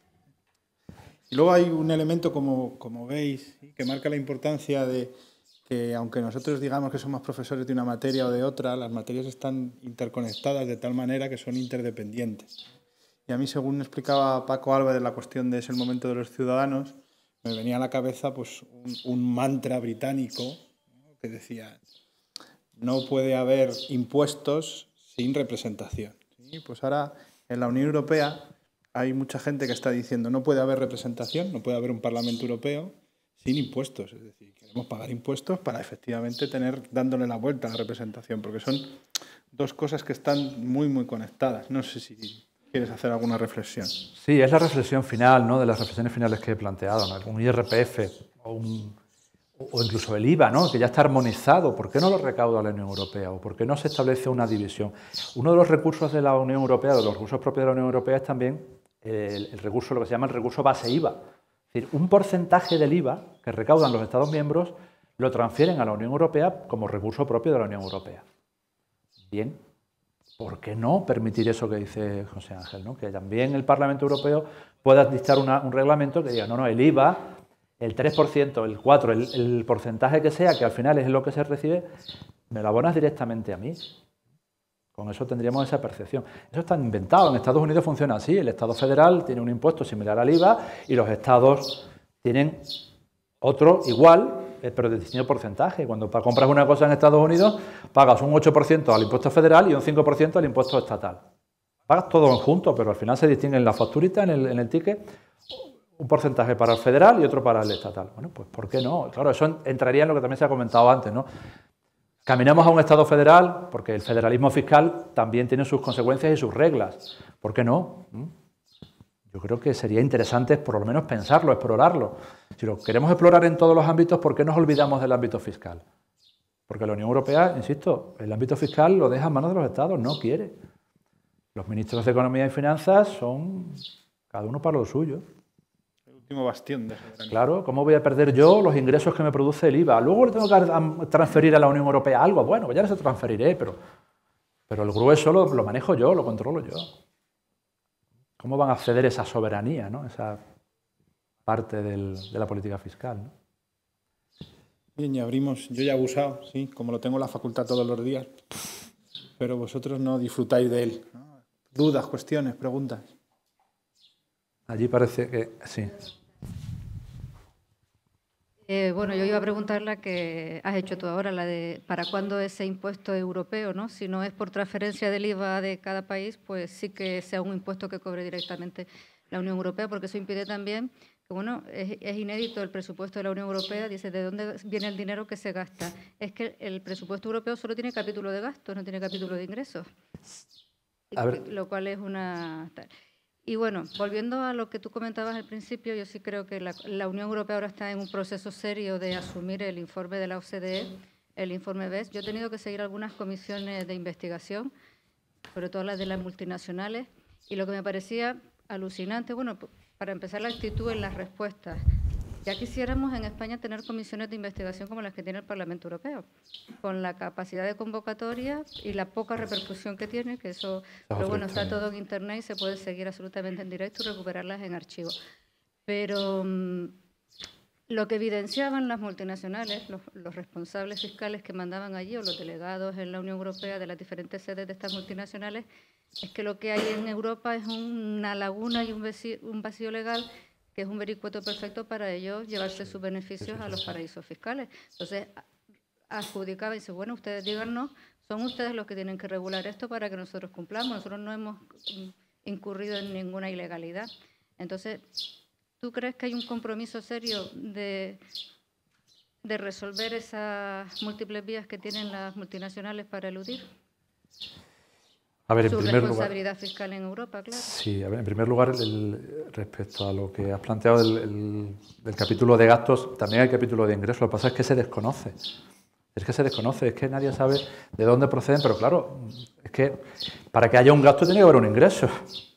Y luego hay un elemento, como veis, que marca la importancia de que, aunque nosotros digamos que somos profesores de una materia o de otra, las materias están interconectadas de tal manera que son interdependientes. Y a mí, según explicaba Paco Álvarez la cuestión de Es el momento de los ciudadanos, me venía a la cabeza pues un mantra británico, ¿no?, que decía, no puede haber impuestos sin representación. ¿Sí? Pues ahora en la Unión Europea hay mucha gente que está diciendo no puede haber representación, no puede haber un Parlamento Europeo sin impuestos. Es decir, queremos pagar impuestos para efectivamente dándole la vuelta a la representación, porque son dos cosas que están muy, muy conectadas. No sé si ¿quieres hacer alguna reflexión? Sí, es la reflexión final, ¿no?, de las reflexiones finales que he planteado, ¿no? Un IRPF o incluso el IVA, ¿no?, que ya está armonizado. ¿Por qué no lo recauda la Unión Europea? ¿O por qué no se establece una división? Uno de los recursos de la Unión Europea, de los recursos propios de la Unión Europea, es también el recurso, lo que se llama el recurso base IVA. Es decir, un porcentaje del IVA que recaudan los Estados miembros lo transfieren a la Unión Europea como recurso propio de la Unión Europea. Bien. ¿Por qué no permitir eso que dice José Ángel, ¿no? Que también el Parlamento Europeo pueda dictar un reglamento que diga, no, el IVA, el 3%, el 4%, el porcentaje que sea, que al final es lo que se recibe, me lo abonas directamente a mí. Con eso tendríamos esa percepción. Eso está inventado. En Estados Unidos funciona así. El Estado federal tiene un impuesto similar al IVA y los estados tienen otro igual, pero de distinto porcentaje. Cuando compras una cosa en Estados Unidos, pagas un 8% al impuesto federal y un 5% al impuesto estatal. Pagas todo en junto, pero al final se distingue en la facturita, en el ticket, un porcentaje para el federal y otro para el estatal. Bueno, pues ¿por qué no? Claro, eso entraría en lo que también se ha comentado antes, ¿no? Caminamos a un Estado federal porque el federalismo fiscal también tiene sus consecuencias y sus reglas. ¿Por qué no? Yo creo que sería interesante por lo menos pensarlo, explorarlo. Si lo queremos explorar en todos los ámbitos, ¿por qué nos olvidamos del ámbito fiscal? Porque la Unión Europea, insisto, el ámbito fiscal lo deja en manos de los Estados, no quiere. Los ministros de Economía y Finanzas son cada uno para lo suyo. El último bastión de soberanía. Claro, ¿cómo voy a perder yo los ingresos que me produce el IVA? Luego le tengo que transferir a la Unión Europea algo. Bueno, pues ya no se transferiré, pero el grueso lo manejo yo, lo controlo yo. ¿Cómo van a acceder esa soberanía, ¿no?, esa parte de la política fiscal, ¿no? Bien, y abrimos. Yo ya he abusado, sí, como lo tengo en la facultad todos los días, pero vosotros no disfrutáis de él, ¿no? Dudas, cuestiones, preguntas. Allí parece que sí. Bueno, yo iba a preguntar la que has hecho tú ahora, la de ¿para cuándo ese impuesto europeo, ¿no? Si no es por transferencia del IVA de cada país, pues sí que sea un impuesto que cobre directamente la Unión Europea, porque eso impide también que, bueno, es inédito el presupuesto de la Unión Europea. Dice, ¿de dónde viene el dinero que se gasta? Es que el presupuesto europeo solo tiene capítulo de gastos, no tiene capítulo de ingresos, lo cual es una... Y bueno, volviendo a lo que tú comentabas al principio, yo sí creo que la Unión Europea ahora está en un proceso serio de asumir el informe de la OCDE, el informe BES. Yo he tenido que seguir algunas comisiones de investigación, sobre todo las de las multinacionales, y lo que me parecía alucinante. Bueno, para empezar, la actitud en las respuestas. Ya quisiéramos en España tener comisiones de investigación como las que tiene el Parlamento Europeo, con la capacidad de convocatoria y la poca repercusión que tiene, que eso, pero bueno, está todo en Internet y se puede seguir absolutamente en directo y recuperarlas en archivo. Pero lo que evidenciaban las multinacionales, los responsables fiscales que mandaban allí o los delegados en la Unión Europea de las diferentes sedes de estas multinacionales, es que lo que hay en Europa es una laguna y un vacío legal que es un vericueto perfecto para ellos llevarse sus beneficios a los paraísos fiscales. Entonces, adjudicaba y dice, bueno, ustedes díganos, son ustedes los que tienen que regular esto para que nosotros cumplamos. Nosotros no hemos incurrido en ninguna ilegalidad. Entonces, ¿tú crees que hay un compromiso serio de resolver esas múltiples vías que tienen las multinacionales para eludir? A ver, su responsabilidad fiscal en Europa, claro. Sí, a ver, en primer lugar, respecto a lo que has planteado del capítulo de gastos, también hay capítulo de ingresos. Lo que pasa es que se desconoce. Es que nadie sabe de dónde proceden, pero claro, es que para que haya un gasto tiene que haber un ingreso.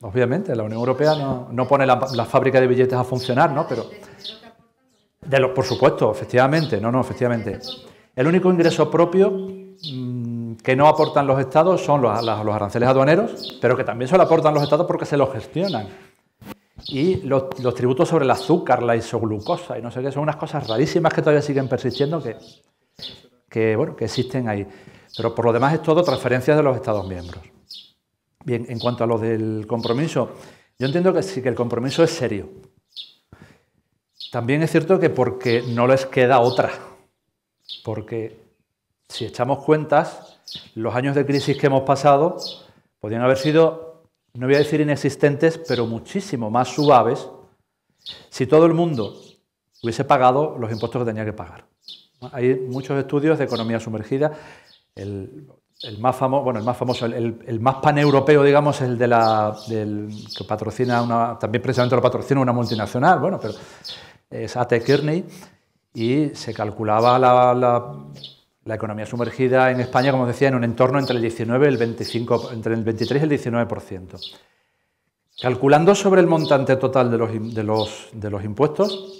Obviamente, la Unión Europea no pone la fábrica de billetes a funcionar, ¿no? Pero por supuesto, efectivamente, efectivamente. El único ingreso propio que no aportan los estados son los aranceles aduaneros, pero que también se lo aportan los estados porque se los gestionan. Y los tributos sobre el azúcar, la isoglucosa y no sé qué, son unas cosas rarísimas que todavía siguen persistiendo que existen ahí. Pero por lo demás es todo transferencias de los estados miembros. Bien, en cuanto a lo del compromiso, yo entiendo que sí, que el compromiso es serio. También es cierto que porque no les queda otra. Porque si echamos cuentas, los años de crisis que hemos pasado podrían haber sido, no voy a decir inexistentes, pero muchísimo más suaves si todo el mundo hubiese pagado los impuestos que tenía que pagar. Hay muchos estudios de economía sumergida. El más famoso, el más paneuropeo, digamos, es el que patrocina también precisamente lo patrocina una multinacional, bueno, pero es A.T. Kearney, y se calculaba la economía sumergida en España, como os decía, en un entorno entre el 19 y el 25, entre el 23 y el 19%. Calculando sobre el montante total de los impuestos,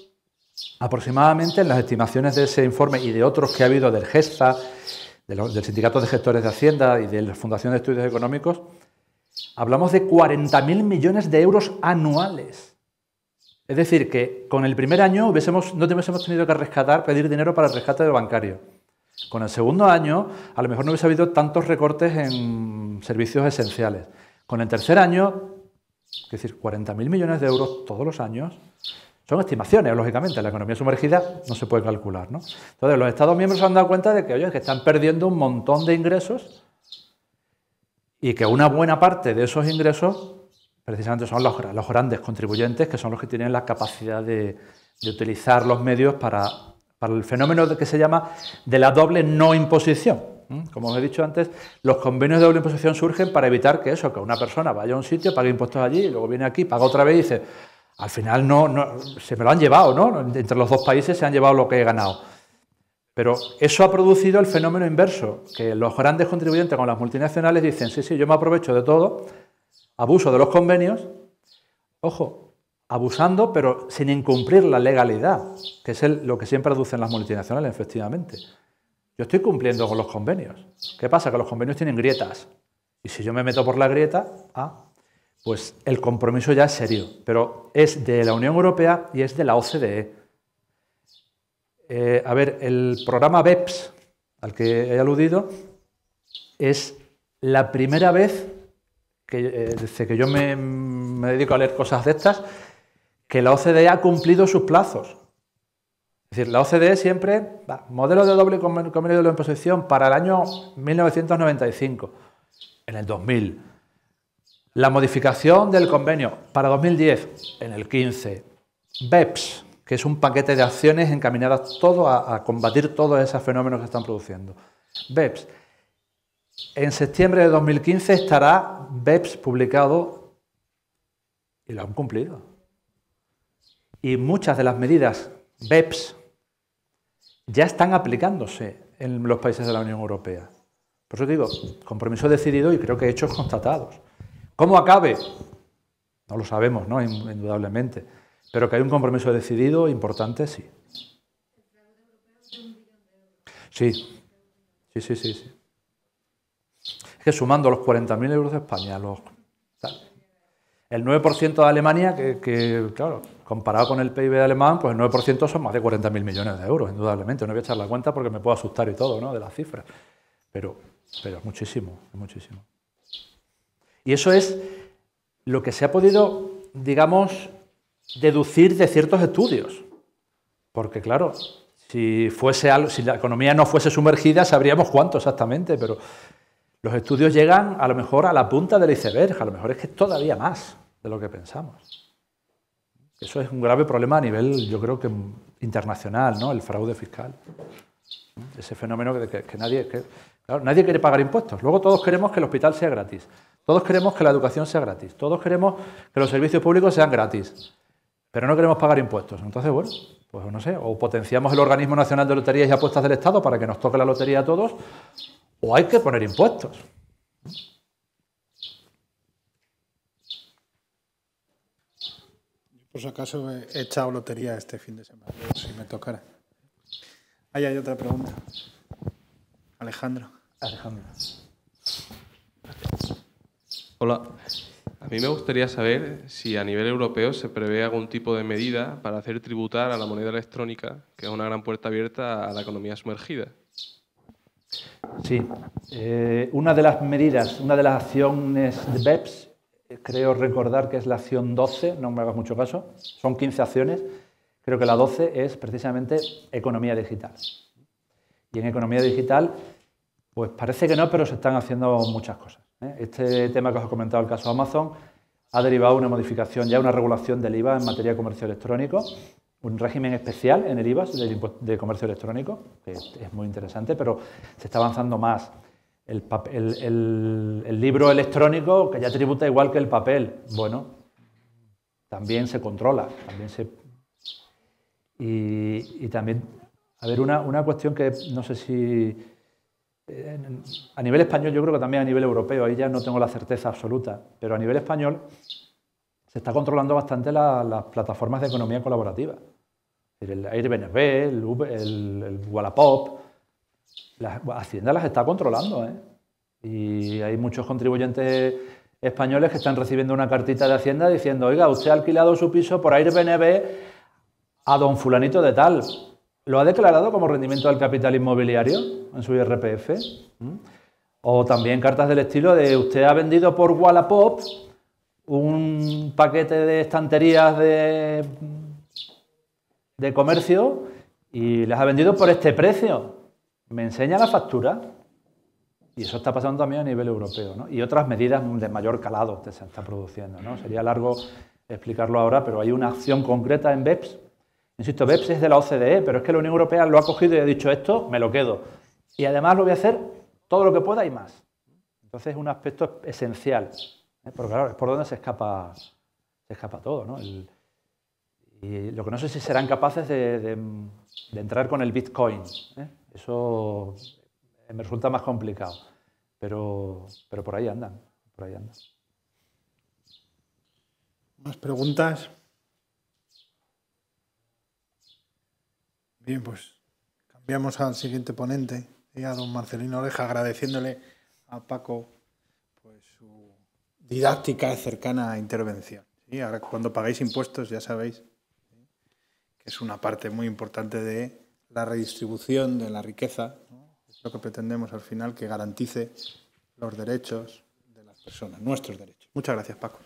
aproximadamente en las estimaciones de ese informe y de otros que ha habido del GESTA, del Sindicato de Gestores de Hacienda y de la Fundación de Estudios Económicos, hablamos de 40.000 millones de euros anuales. Es decir, que con el primer año no hubiésemos tenido que pedir dinero para el rescate del bancario. Con el segundo año, a lo mejor no hubiese habido tantos recortes en servicios esenciales. Con el tercer año, es decir, 40.000 millones de euros todos los años, son estimaciones, lógicamente. La economía sumergida no se puede calcular, ¿no? Entonces, los Estados miembros se han dado cuenta de que están perdiendo un montón de ingresos y que una buena parte de esos ingresos precisamente son los grandes contribuyentes, que son los que tienen la capacidad de utilizar los medios para el fenómeno que se llama de la doble no imposición. Como os he dicho antes, los convenios de doble imposición surgen para evitar que una persona vaya a un sitio, pague impuestos allí, y luego viene aquí, paga otra vez y dice, al final se me lo han llevado, ¿no? Entre los dos países se han llevado lo que he ganado. Pero eso ha producido el fenómeno inverso, que los grandes contribuyentes con las multinacionales dicen, sí, yo me aprovecho de todo, abuso de los convenios, ojo, abusando, pero sin incumplir la legalidad, que es lo que siempre aducen las multinacionales, efectivamente. Yo estoy cumpliendo con los convenios. ¿Qué pasa? Que los convenios tienen grietas. Y si yo me meto por la grieta, pues el compromiso ya es serio. Pero es de la Unión Europea y es de la OCDE. El programa BEPS, al que he aludido, es la primera vez desde que yo me dedico a leer cosas de estas, que la OCDE ha cumplido sus plazos. Es decir, la OCDE siempre, modelo de doble convenio de doble imposición para el año 1995, en el 2000. La modificación del convenio para 2010, en el 15. BEPS, que es un paquete de acciones encaminadas a combatir todos esos fenómenos que están produciendo. BEPS. En septiembre de 2015 estará BEPS publicado y lo han cumplido. Y muchas de las medidas BEPS ya están aplicándose en los países de la Unión Europea. Por eso digo, compromiso decidido y creo que hechos constatados. ¿Cómo acabe? No lo sabemos, ¿no? Indudablemente. Pero que hay un compromiso decidido, importante, sí. Sí. Es que sumando los 40.000 euros de España, el 9% de Alemania, que claro, comparado con el PIB alemán, pues el 9% son más de 40.000 millones de euros, indudablemente. No voy a echar la cuenta porque me puedo asustar y todo, ¿no?, de las cifras. Pero es muchísimo, es muchísimo. Y eso es lo que se ha podido, digamos, deducir de ciertos estudios. Porque, claro, si la economía no fuese sumergida, sabríamos cuánto exactamente, pero los estudios llegan a lo mejor a la punta del iceberg, a lo mejor es que es todavía más de lo que pensamos. Eso es un grave problema a nivel, yo creo que internacional, ¿no?, el fraude fiscal. Ese fenómeno que nadie quiere pagar impuestos. Luego todos queremos que el hospital sea gratis, todos queremos que la educación sea gratis, todos queremos que los servicios públicos sean gratis, pero no queremos pagar impuestos. Entonces, bueno, pues no sé, o potenciamos el Organismo Nacional de Loterías y Apuestas del Estado para que nos toque la lotería a todos, o hay que poner impuestos. Por si acaso he echado lotería este fin de semana, si me tocara. Ahí hay otra pregunta. Alejandro. Hola. A mí me gustaría saber si a nivel europeo se prevé algún tipo de medida para hacer tributar a la moneda electrónica, que es una gran puerta abierta a la economía sumergida. Sí. Una de las medidas, una de las acciones de BEPS, creo recordar que es la acción 12, no me hagas mucho caso, son 15 acciones, creo que la 12 es precisamente economía digital. Y en economía digital, pues parece que no, pero se están haciendo muchas cosas. Este tema que os he comentado, el caso Amazon, ha derivado una modificación, ya una regulación del IVA en materia de comercio electrónico, un régimen especial en el IVA de comercio electrónico, que es muy interesante, pero se está avanzando más. El libro electrónico, que ya tributa igual que el papel, bueno, también se controla, y también, a ver, una cuestión que no sé si a nivel español, yo creo que también a nivel europeo, ahí ya no tengo la certeza absoluta, pero a nivel español se está controlando bastante las plataformas de economía colaborativa. El Airbnb, el Wallapop, la Hacienda las está controlando, y hay muchos contribuyentes españoles que están recibiendo una cartita de Hacienda diciendo: oiga, usted ha alquilado su piso por Airbnb a don fulanito de tal. ¿Lo ha declarado como rendimiento del capital inmobiliario en su IRPF? O también cartas del estilo de: usted ha vendido por Wallapop un paquete de estanterías de comercio y las ha vendido por este precio. ¿Me enseña la factura? Y eso está pasando también a nivel europeo, ¿no? Y otras medidas de mayor calado que se está produciendo, ¿no? Sería largo explicarlo ahora, pero hay una acción concreta en BEPS. Insisto, BEPS es de la OCDE, pero es que la Unión Europea lo ha cogido y ha dicho: esto me lo quedo. Y además lo voy a hacer todo lo que pueda y más. Entonces es un aspecto esencial, porque claro, es por donde se escapa todo, ¿no? Y lo que no sé si serán capaces de entrar con el Bitcoin. Eso me resulta más complicado, pero por ahí andan, ¿Más preguntas? Bien, pues cambiamos al siguiente ponente, y a don Marcelino Oreja, agradeciéndole a Paco pues su didáctica y cercana intervención. ¿Sí? Ahora, cuando pagáis impuestos, ya sabéis, ¿sí?, que es una parte muy importante de la redistribución de la riqueza, ¿no? Es lo que pretendemos al final, que garantice los derechos de las personas, nuestros derechos. Muchas gracias, Paco.